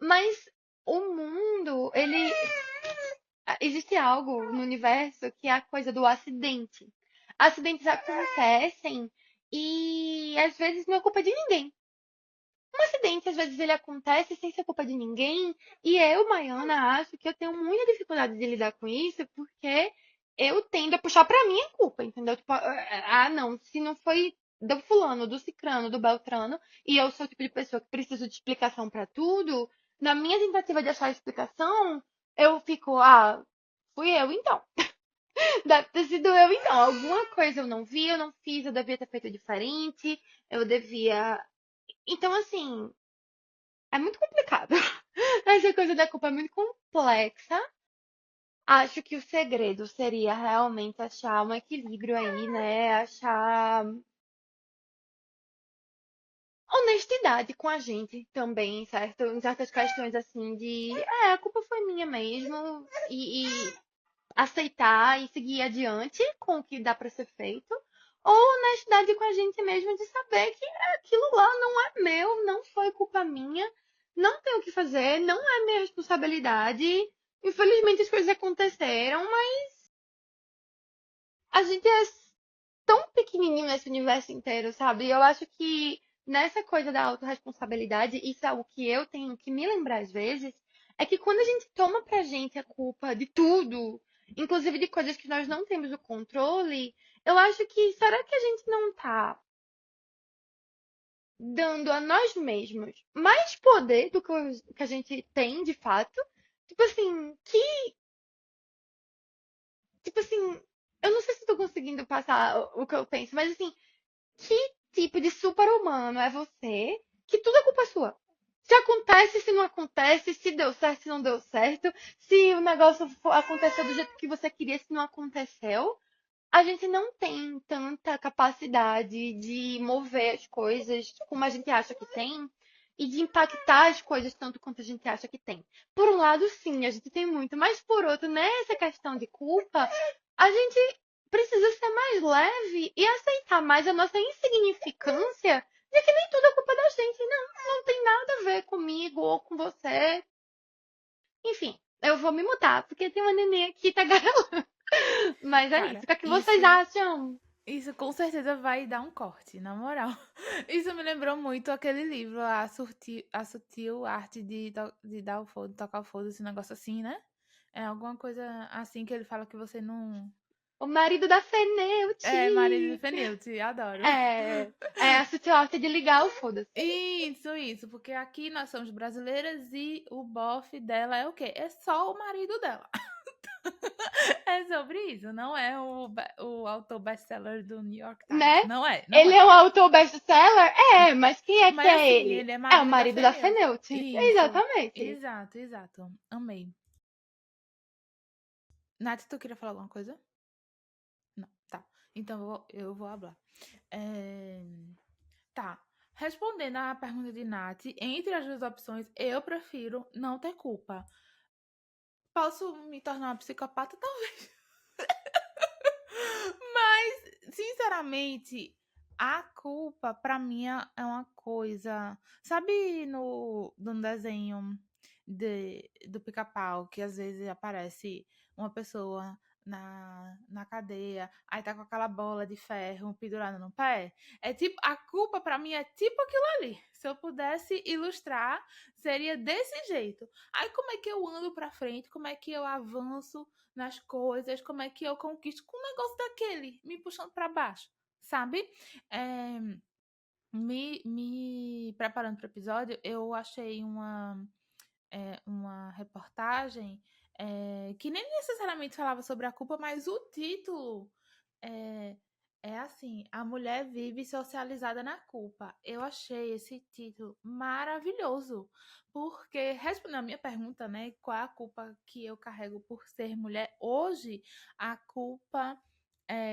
mas o mundo, ele existe algo no universo que é a coisa do acidente. Acidentes acontecem e às vezes não é culpa de ninguém. Um acidente, às vezes, ele acontece sem ser culpa de ninguém. E eu, Maiana, acho que eu tenho muita dificuldade de lidar com isso, porque eu tendo a puxar pra mim a culpa, entendeu? Tipo, não, se não foi do fulano, do cicrano, do beltrano, e eu sou o tipo de pessoa que preciso de explicação pra tudo, na minha tentativa de achar explicação, eu fico, fui eu então. Deve ter sido eu então. Alguma coisa eu não vi, eu não fiz, eu devia ter feito diferente, eu devia. Então, assim, é muito complicado. Essa coisa da culpa é muito complexa. Acho que o segredo seria realmente achar um equilíbrio aí, né? Achar honestidade com a gente também, certo? Em certas questões assim de, a culpa foi minha mesmo e aceitar e seguir adiante com o que dá para ser feito, ou honestidade com a gente mesmo de saber que aquilo lá não é meu, não foi culpa minha, não tenho o que fazer, não é minha responsabilidade. Infelizmente as coisas aconteceram, mas a gente é tão pequenininho nesse universo inteiro, sabe? Eu acho que nessa coisa da autorresponsabilidade, isso é algo que eu tenho que me lembrar às vezes, é que quando a gente toma pra gente a culpa de tudo, inclusive de coisas que nós não temos o controle, eu acho que será que a gente não tá dando a nós mesmos mais poder do que que a gente tem de fato? Tipo assim, tipo assim, eu não sei se tô conseguindo passar o que eu penso, mas assim, que tipo de super-humano é você que tudo é culpa sua? Se acontece, se não acontece, se deu certo, se não deu certo, se o negócio aconteceu do jeito que você queria, se não aconteceu, a gente não tem tanta capacidade de mover as coisas como a gente acha que tem e de impactar as coisas tanto quanto a gente acha que tem. Por um lado, sim, a gente tem muito, mas por outro, nessa questão de culpa, a gente precisa ser mais leve e aceitar mais a nossa insignificância de que nem tudo é culpa da gente. Não, não tem nada a ver comigo ou com você. Enfim, eu vou me mudar, porque tem uma neném aqui que tá garelando. Mas é isso. Cara, O que é que vocês acham? isso com certeza vai dar um corte, na moral. Isso me lembrou muito aquele livro, A Sutil Arte de dar o foda, tocar o foda, esse negócio assim, né? É alguma coisa assim que ele fala que você não. O marido da É, marido Feneuti. do Feneuti, adoro. É a sutil arte de ligar o foda-se. Isso, porque aqui nós somos brasileiras e o bofe dela é o quê? É só o marido dela. É sobre isso, não é o autor best-seller do New York Times. Né? Não é, não Ele é. é um autor best-seller? Mas quem é que Mas é assim, ele? ele é É o marido da marido da Feneuti. Feneuti. Isso, Exatamente. exato. Amei. Nath, tu queria falar alguma coisa? Não, tá. Então eu vou falar. Tá. Respondendo à pergunta de Nath, entre as duas opções, eu prefiro não ter culpa. Posso me tornar uma psicopata? Talvez. Mas, sinceramente, a culpa, pra mim, é uma coisa. Sabe no desenho do Pica-Pau, que às vezes aparece uma pessoa na cadeia, aí tá com aquela bola de ferro pendurada no pé? É tipo, a culpa pra mim é tipo aquilo ali. Se eu pudesse ilustrar, seria desse jeito. Aí como é que eu ando pra frente? Como é que eu avanço nas coisas? Como é que eu conquisto com um negócio daquele me puxando pra baixo? Sabe? É, me preparando para o episódio, eu achei uma reportagem que nem necessariamente falava sobre a culpa, mas o título é, é assim: A Mulher Vive Socializada na Culpa. Eu achei esse título maravilhoso, porque respondendo a minha pergunta, né, qual é a culpa que eu carrego por ser mulher hoje, a culpa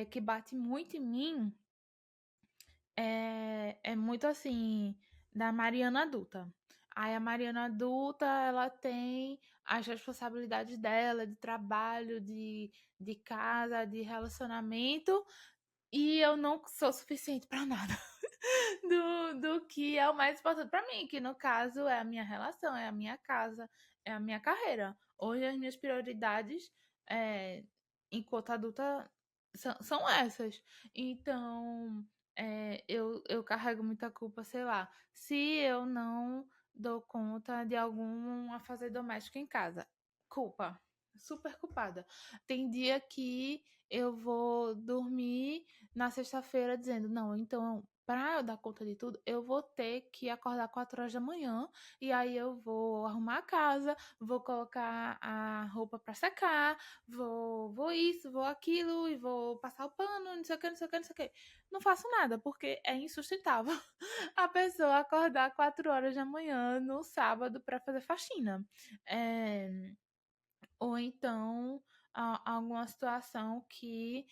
que bate muito em mim é muito assim, da Mariana adulta. Aí a Mariana adulta, ela tem as responsabilidades dela, de trabalho, de casa, de relacionamento, e eu não sou suficiente para nada do que é o mais importante para mim, que no caso é a minha relação, é a minha casa, é a minha carreira. Hoje as minhas prioridades, é, enquanto adulta, são essas. Então, eu carrego muita culpa, sei lá, se eu não dou conta de algum afazer doméstico em casa. Culpa. Super culpada. Tem dia que eu vou dormir na sexta-feira dizendo, não, então, para eu dar conta de tudo, eu vou ter que acordar 4 horas da manhã e aí eu vou arrumar a casa, vou colocar a roupa para secar, vou isso, vou aquilo e vou passar o pano, não sei o que, não sei o que, não sei o que. Não faço nada, porque é insustentável a pessoa acordar 4 horas da manhã no sábado para fazer faxina. Ou então alguma situação que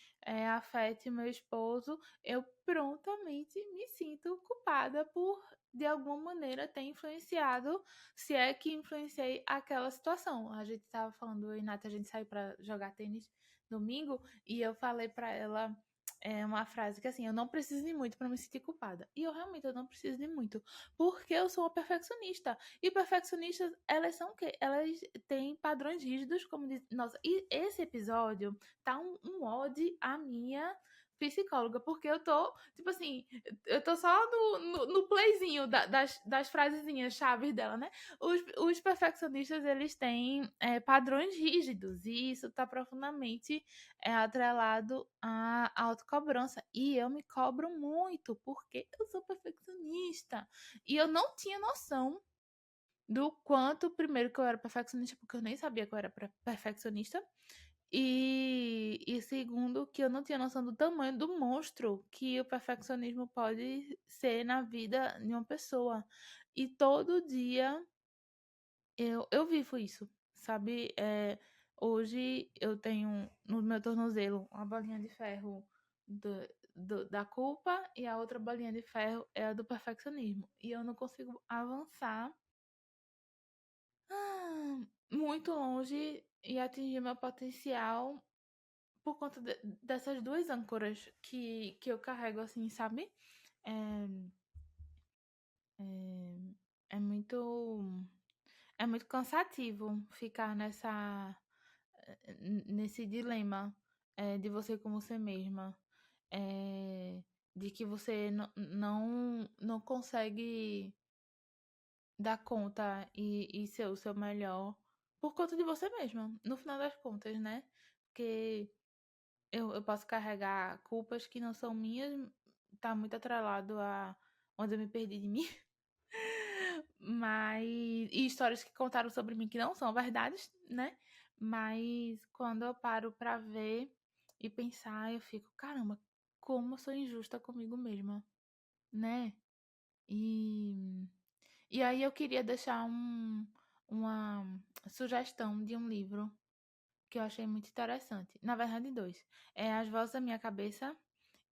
afete meu esposo, eu prontamente me sinto culpada por, de alguma maneira, ter influenciado, se é que influenciei aquela situação. A gente estava falando, eu e Nath, a gente saiu para jogar tênis domingo e eu falei para ela uma frase que assim, eu não preciso de muito para me sentir culpada. E eu não preciso de muito, porque eu sou uma perfeccionista. E perfeccionistas, elas são o quê? Elas têm padrões rígidos, como diz. Nossa, e esse episódio tá um ode à minha psicóloga, porque eu tô, tipo assim, eu tô só no playzinho das frasezinhas chaves dela, né? Os perfeccionistas, eles têm padrões rígidos, e isso tá profundamente atrelado à autocobrança. E eu me cobro muito, porque eu sou perfeccionista. E eu não tinha noção do quanto, primeiro, que eu era perfeccionista, porque eu nem sabia que eu era perfeccionista. E segundo, que eu não tinha noção do tamanho do monstro que o perfeccionismo pode ser na vida de uma pessoa. E todo dia eu vivo isso, sabe? Hoje eu tenho no meu tornozelo uma bolinha de ferro da culpa e a outra bolinha de ferro é a do perfeccionismo. E eu não consigo avançar muito longe e atingir meu potencial por conta dessas duas âncoras que eu carrego, assim, sabe? É, é, é muito. É muito cansativo ficar nesse dilema de você com você mesma. De que você não consegue dar conta e ser o seu melhor por conta de você mesma, no final das contas, né? Porque eu posso carregar culpas que não são minhas, tá muito atrelado a onde eu me perdi de mim. Mas. E histórias que contaram sobre mim que não são verdades, né? Mas quando eu paro pra ver e pensar, eu fico, caramba, como eu sou injusta comigo mesma, né? E, e aí eu queria deixar uma sugestão de um livro que eu achei muito interessante. Na verdade, 2. As Vozes da Minha Cabeça,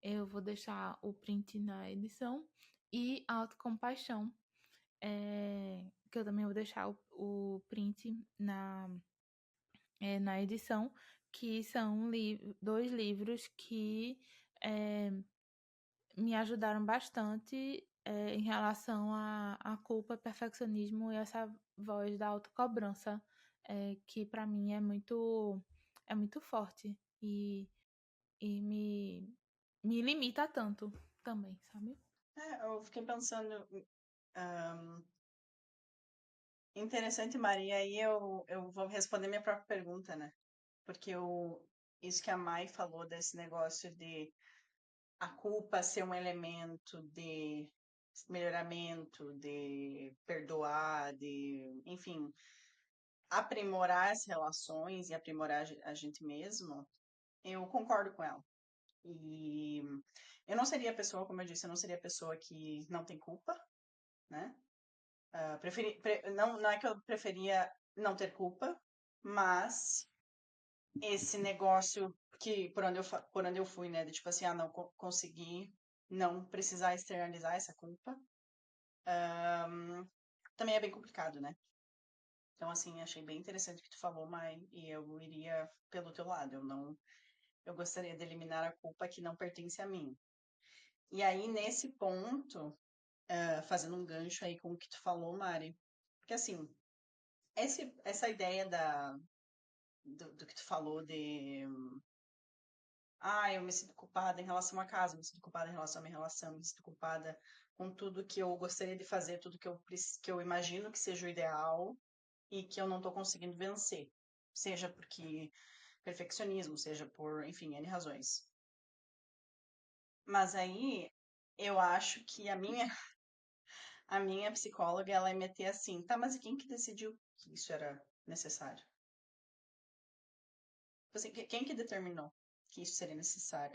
eu vou deixar o print na edição, e Autocompaixão, que eu também vou deixar o print na edição, que são 2 livros que me ajudaram bastante em relação à culpa, perfeccionismo e essa voz da autocobrança, que para mim é muito forte e me limita tanto também, sabe? Eu fiquei pensando, interessante, Maria, aí eu vou responder minha própria pergunta, né? Porque isso que a Mai falou desse negócio de a culpa ser um elemento de melhoramento, de perdoar, enfim, aprimorar as relações e aprimorar a gente mesmo, eu concordo com ela. E eu não seria a pessoa, como eu disse, eu não seria a pessoa que não tem culpa, né? Não é que eu preferia não ter culpa, mas esse negócio que por onde eu fui, né, de tipo assim, não conseguir não precisar externalizar essa culpa, também é bem complicado, né? Então, assim, achei bem interessante o que tu falou, Mai, e eu iria pelo teu lado. Eu gostaria de eliminar a culpa que não pertence a mim. E aí, nesse ponto, fazendo um gancho aí com o que tu falou, Mari, porque assim, essa ideia do que tu falou de eu me sinto culpada em relação à casa, me sinto culpada em relação à minha relação, me sinto culpada com tudo que eu gostaria de fazer, tudo que eu imagino que seja o ideal e que eu não tô conseguindo vencer. Seja porque perfeccionismo, seja por, enfim, N razões. Mas aí, eu acho que a minha psicóloga, ela ia meter assim, tá, mas e quem que decidiu que isso era necessário? Assim, quem que determinou que isso seria necessário?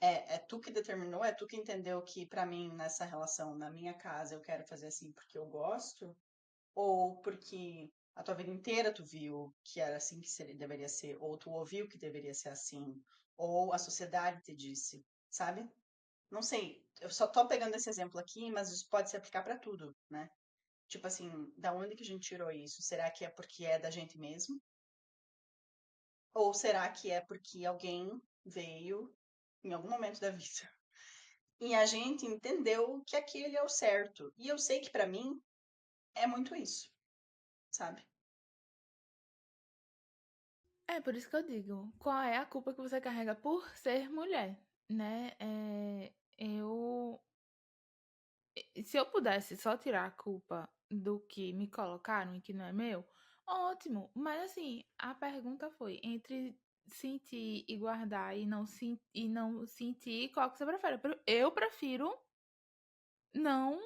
É tu que determinou? É tu que entendeu que pra mim, nessa relação, na minha casa, eu quero fazer assim porque eu gosto? Ou porque a tua vida inteira tu viu que era assim que deveria ser? Ou tu ouviu que deveria ser assim? Ou a sociedade te disse, sabe? Não sei, eu só tô pegando esse exemplo aqui, mas isso pode se aplicar pra tudo, né? Tipo assim, da onde que a gente tirou isso? Será que é porque é da gente mesmo? Ou será que é porque alguém veio em algum momento da vida e a gente entendeu que aquele é o certo? E eu sei que pra mim é muito isso, sabe? É por isso que eu digo, qual é a culpa que você carrega por ser mulher, né? Se eu pudesse só tirar a culpa do que me colocaram e que não é meu, ótimo. Mas assim, a pergunta foi entre sentir e guardar e não sentir, qual que você prefere? Eu prefiro não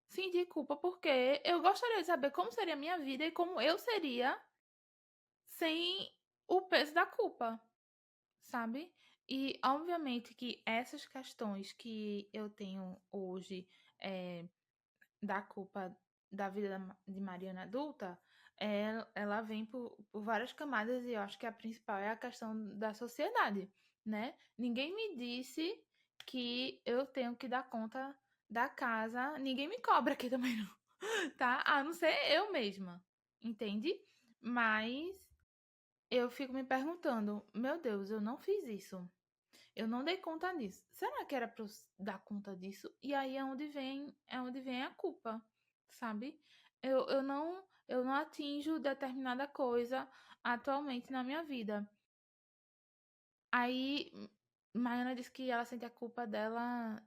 sentir culpa porque eu gostaria de saber como seria a minha vida e como eu seria sem o peso da culpa, sabe? E obviamente que essas questões que eu tenho hoje da culpa da vida de Mariana adulta, ela vem por várias camadas e eu acho que a principal é a questão da sociedade, né? Ninguém me disse que eu tenho que dar conta da casa, ninguém me cobra aqui também não, tá? A não ser eu mesma, entende? Mas eu fico me perguntando, meu Deus, eu não fiz isso. Eu não dei conta disso. Será que era para eu dar conta disso? E aí é onde vem a culpa, sabe? Eu não atinjo determinada coisa atualmente na minha vida. Aí Maiana disse que ela sente a culpa dela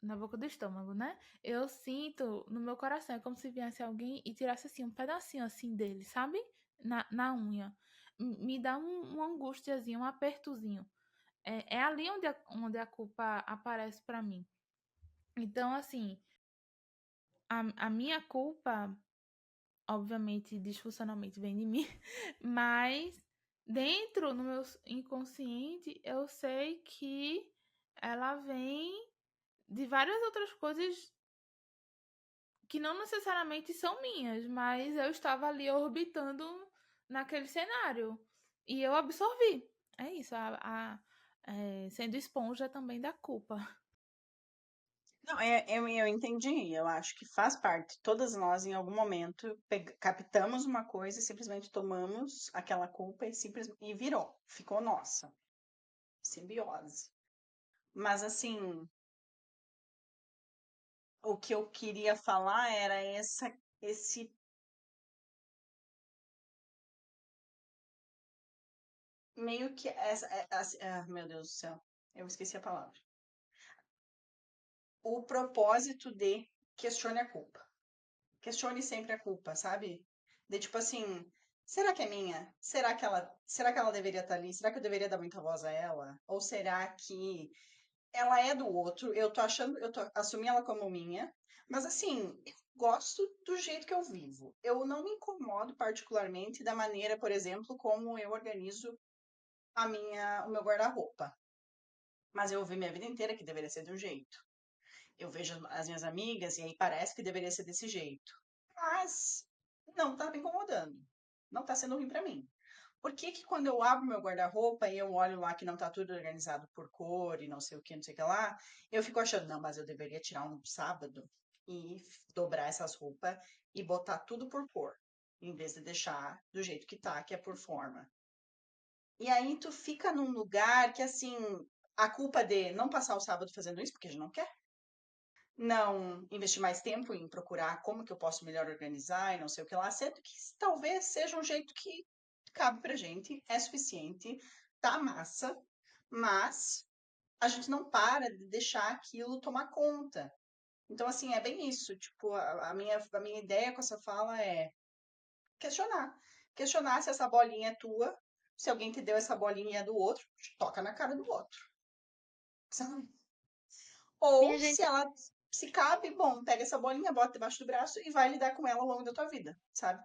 na boca do estômago, né? Eu sinto no meu coração, é como se viesse alguém e tirasse assim um pedacinho assim dele, sabe? Na unha. Me dá uma angustiazinha, um apertozinho. É ali onde a culpa aparece para mim. Então, assim, a minha culpa, obviamente, disfuncionalmente vem de mim, mas dentro no meu inconsciente, eu sei que ela vem de várias outras coisas que não necessariamente são minhas, mas eu estava ali orbitando naquele cenário. E eu absorvi. É isso, sendo esponja também da culpa. Não, eu entendi. Eu acho que faz parte. Todas nós, em algum momento, captamos uma coisa e simplesmente tomamos aquela culpa e virou. Ficou nossa. Simbiose. Mas, assim, o que eu queria falar era esse meio que meu Deus do céu, eu esqueci a palavra. O propósito de questione a culpa. Questione sempre a culpa, sabe? De tipo assim, será que é minha? Será que ela deveria estar ali? Será que eu deveria dar muita voz a ela? Ou será que ela é do outro? Eu tô assumi ela como minha, mas assim, eu gosto do jeito que eu vivo. Eu não me incomodo particularmente da maneira, por exemplo, como eu organizo o meu guarda-roupa. Mas eu ouvi minha vida inteira que deveria ser de um jeito. Eu vejo as minhas amigas e aí parece que deveria ser desse jeito. Mas não tá me incomodando. Não tá sendo ruim pra mim. Por que que quando eu abro meu guarda-roupa e eu olho lá que não tá tudo organizado por cor e não sei o que, não sei o que lá, eu fico achando, não, mas eu deveria tirar um sábado e dobrar essas roupas e botar tudo por cor, em vez de deixar do jeito que tá, que é por forma. E aí tu fica num lugar que, assim, a culpa de não passar o sábado fazendo isso, porque a gente não quer, não investir mais tempo em procurar como que eu posso melhor organizar e não sei o que lá, sendo que talvez seja um jeito que cabe pra gente, é suficiente, tá massa, mas a gente não para de deixar aquilo tomar conta. Então, assim, é bem isso. Tipo, a minha ideia com essa fala é questionar. Questionar se essa bolinha é tua, se alguém te deu essa bolinha e é do outro, toca na cara do outro. Sabe? Minha Ou se gente, ela se cabe, bom, pega essa bolinha, bota debaixo do braço e vai lidar com ela ao longo da tua vida, sabe?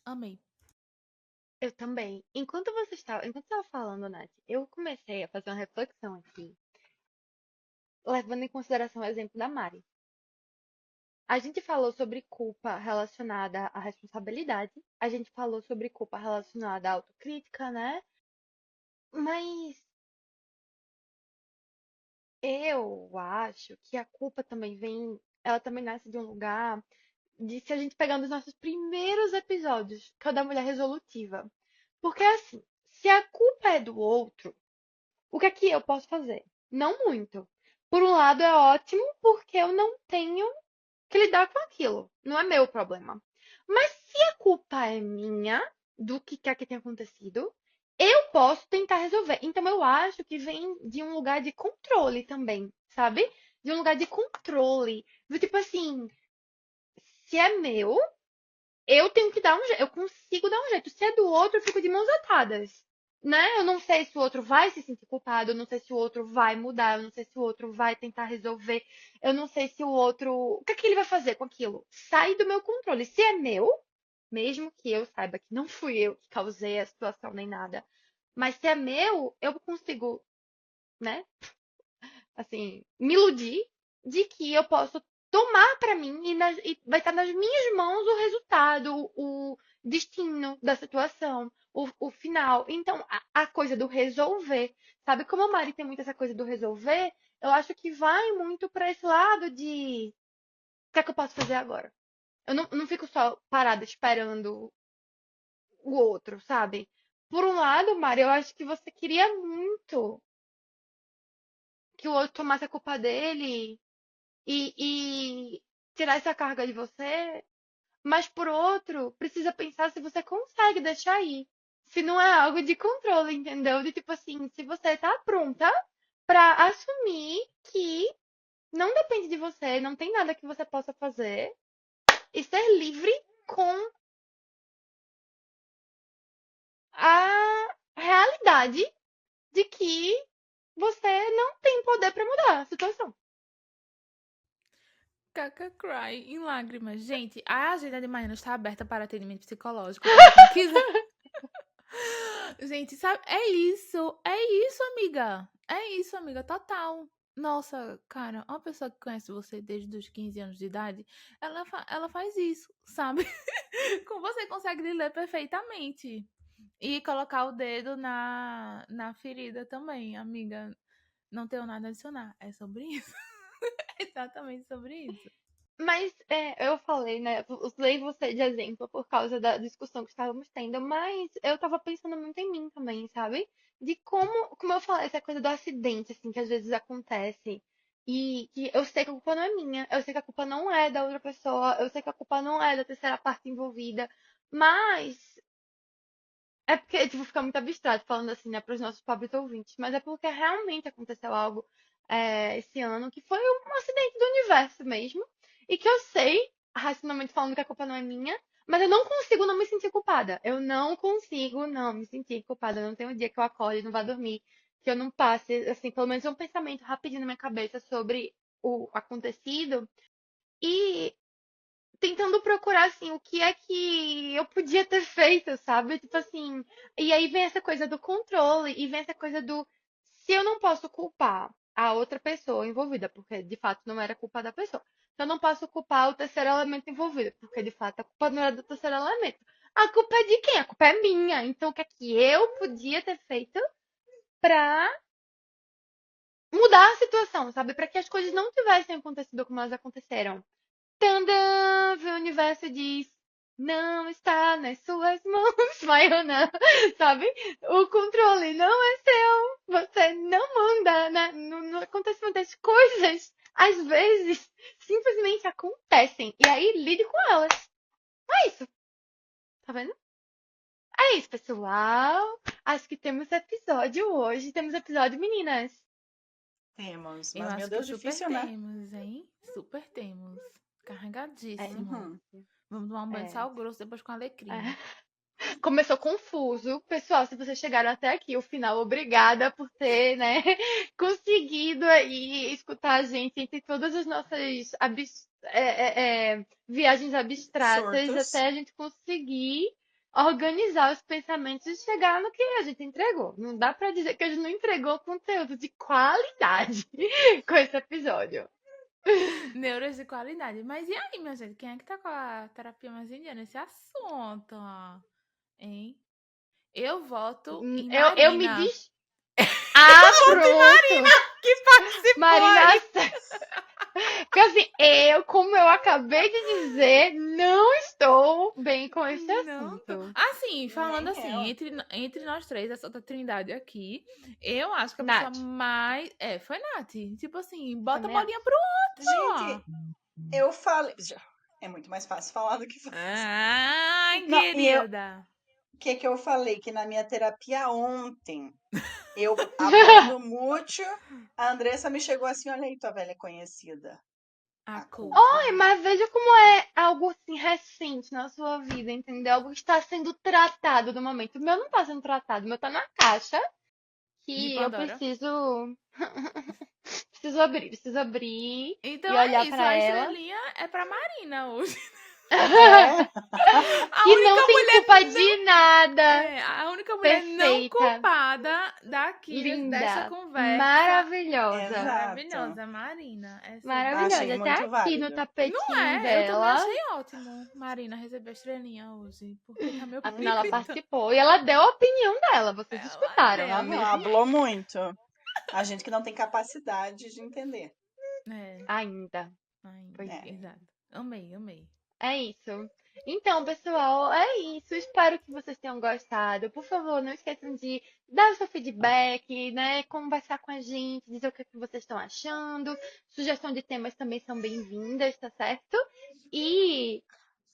Amei. eu também. Enquanto estava falando, Nath, eu comecei a fazer uma reflexão aqui, levando em consideração o exemplo da Mari. A gente falou sobre culpa relacionada à responsabilidade, a gente falou sobre culpa relacionada à autocrítica, né? Mas eu acho que a culpa também ela também nasce de um lugar de se a gente pegar um dos nossos primeiros episódios, que é o da mulher resolutiva. Porque assim, se a culpa é do outro, o que é que eu posso fazer? Não muito. Por um lado é ótimo, porque eu não tenho que lidar com aquilo. Não é meu problema. Mas se a culpa é minha, do que quer que tenha acontecido, eu posso tentar resolver. Então eu acho que vem de um lugar de controle também, sabe? De um lugar de controle. Do tipo assim, se é meu, eu tenho que dar um jeito, eu consigo dar um jeito. Se é do outro, eu fico de mãos atadas. Né? Eu não sei se o outro vai se sentir culpado, eu não sei se o outro vai mudar, eu não sei se o outro vai tentar resolver, eu não sei se o outro. O que é que ele vai fazer com aquilo? Sai do meu controle. Se é meu, mesmo que eu saiba que não fui eu que causei a situação nem nada, mas se é meu, eu consigo, né? Assim, me iludir de que eu posso tomar para mim e vai estar nas minhas mãos o resultado, o destino da situação, o final. Então, a coisa do resolver, sabe? Como a Mari tem muito essa coisa do resolver, eu acho que vai muito para esse lado de o que é que eu posso fazer agora? Eu não fico só parada esperando o outro, sabe? Por um lado, Mari, eu acho que você queria muito que o outro tomasse a culpa dele e tirar essa carga de você, mas por outro, precisa pensar se você consegue deixar aí. Se não é algo de controle, entendeu? De tipo assim, se você tá pronta pra assumir que não depende de você, não tem nada que você possa fazer e ser livre com a realidade de que você não tem poder pra mudar a situação. Caca Cry em lágrimas. Gente, a agenda de manhã está aberta para atendimento psicológico para quem quiser. Gente, sabe? É isso, amiga. É isso, amiga, total. Nossa, cara, uma pessoa que conhece você desde os 15 anos de idade, ela faz isso, sabe? Com você consegue ler perfeitamente. E colocar o dedo na ferida também, amiga. Não tenho nada a adicionar. É sobre isso. Exatamente sobre isso. Mas eu falei, né? Usei você de exemplo por causa da discussão que estávamos tendo, mas eu tava pensando muito em mim também, sabe? De como eu falei, essa coisa do acidente, assim, que às vezes acontece. E que eu sei que a culpa não é minha, eu sei que a culpa não é da outra pessoa, eu sei que a culpa não é da terceira parte envolvida, mas é porque, tipo, fica muito abstrato falando assim, né, para os nossos pobres ouvintes, mas é porque realmente aconteceu algo esse ano que foi um acidente do universo mesmo, e que eu sei, racionalmente falando, que a culpa não é minha, mas eu não consigo não me sentir culpada. Eu não consigo não me sentir culpada. Não tem um dia que eu acorde e não vá dormir, que eu não passe, assim, pelo menos um pensamento rapidinho na minha cabeça sobre o acontecido. E tentando procurar, assim, o que é que eu podia ter feito, sabe? Tipo assim, e aí vem essa coisa do controle e vem essa coisa do se eu não posso culpar a outra pessoa envolvida, porque de fato não era culpa da pessoa. Se eu não posso culpar o terceiro elemento envolvido, porque de fato a culpa não era do terceiro elemento. A culpa é de quem? A culpa é minha. Então o que é que eu podia ter feito pra mudar a situação, sabe? Pra que as coisas não tivessem acontecido como elas aconteceram. Tandã! O universo diz: não está nas suas mãos, Mayana, sabe? O controle não é seu. Você não manda no acontecimento das coisas. Às vezes, simplesmente acontecem. E aí, lide com elas. É isso. Tá vendo? É isso, pessoal. Acho que temos episódio hoje. Temos episódio, meninas. Temos, Eu mas meu acho que Deus, super difícil, né? temos, hein? Super temos. É Carregadíssimo. difícil. Vamos tomar um banho de É. sal grosso depois com alecrim. Começou confuso. Pessoal, se vocês chegaram até aqui, o final, obrigada por ter, né, conseguido aí escutar a gente entre todas as nossas viagens abstratas Surtos. até a gente conseguir organizar os pensamentos e chegar no que a gente entregou. Não dá pra dizer que a gente não entregou conteúdo de qualidade com esse episódio. Neuras de qualidade. Mas e aí, minha gente? Quem é que tá com a terapia mais indiana nesse assunto? Hein? Eu voto em Eu me Marina. diz. Ah, pronto! Que participou Marina, aí. porque assim, como eu acabei de dizer, não estou bem com esse Não tô. assunto. Assim, falando Nem assim, eu. entre nós três, essa outra trindade aqui, eu acho que a pessoa Nath, mais. Foi Nath. Tipo assim, bota a também acho. bolinha pro outro. Gente, eu falei. É muito mais fácil falar do que fazer. Ai, Não, e querida. o que eu falei? Que na minha terapia ontem, eu hablando muito, a Andressa me chegou assim: olha aí, tua velha conhecida. A A culpa. Ai, mas veja como é algo assim recente na sua vida, entendeu? Algo que está sendo tratado no momento. O meu não está sendo tratado, o meu tá na caixa De que eu Pandora. preciso. Preciso abrir Então e é olhar isso, pra a ela. estrelinha é pra Marina hoje. É. A Que única não tem culpa de nada. a única mulher não Perfeita, culpada dessa linda, conversa. maravilhosa. Exato. Maravilhosa, Marina. É sobre Achei Maravilhosa. isso. Até muito aqui no válido. Não tapetinho é, eu também dela. achei ótimo, Marina, receber a estrelinha hoje, porque tá meio Afinal, ela irritante. participou e ela deu a opinião dela. Vocês Ela escutaram, não é deu. Não, mesmo? hablou muito. A gente que não tem capacidade de entender. É, Ainda. ainda, Pois É. é. exato. Amei, amei. É isso. Então, pessoal, é isso. Espero que vocês tenham gostado. Por favor, não esqueçam de dar o seu feedback, né? Conversar com a gente, dizer o que vocês estão achando. Sugestão de temas também são bem-vindas, tá certo? E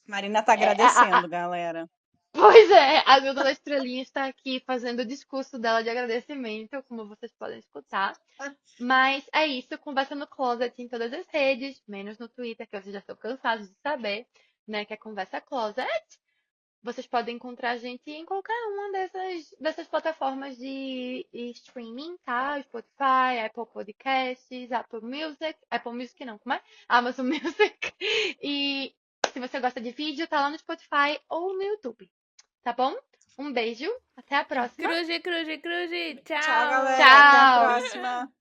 Marina tá é, agradecendo, galera. pois é, a Vilda da Estrelinha está aqui fazendo o discurso dela de agradecimento, como vocês podem escutar. Mas é isso, conversa no Closet em todas as redes, menos no Twitter, que vocês já estão cansados de saber, né? Que é Conversa Closet. Vocês podem encontrar a gente em qualquer uma dessas plataformas de streaming, tá? Spotify, Apple Podcasts, Apple Music não, como é? Amazon Music. E se você gosta de vídeo, tá lá no Spotify ou no YouTube, tá bom? Um beijo, até a próxima. Cruz, cruz, cruz. Tchau, Tchau. galera. Até a Tchau! próxima.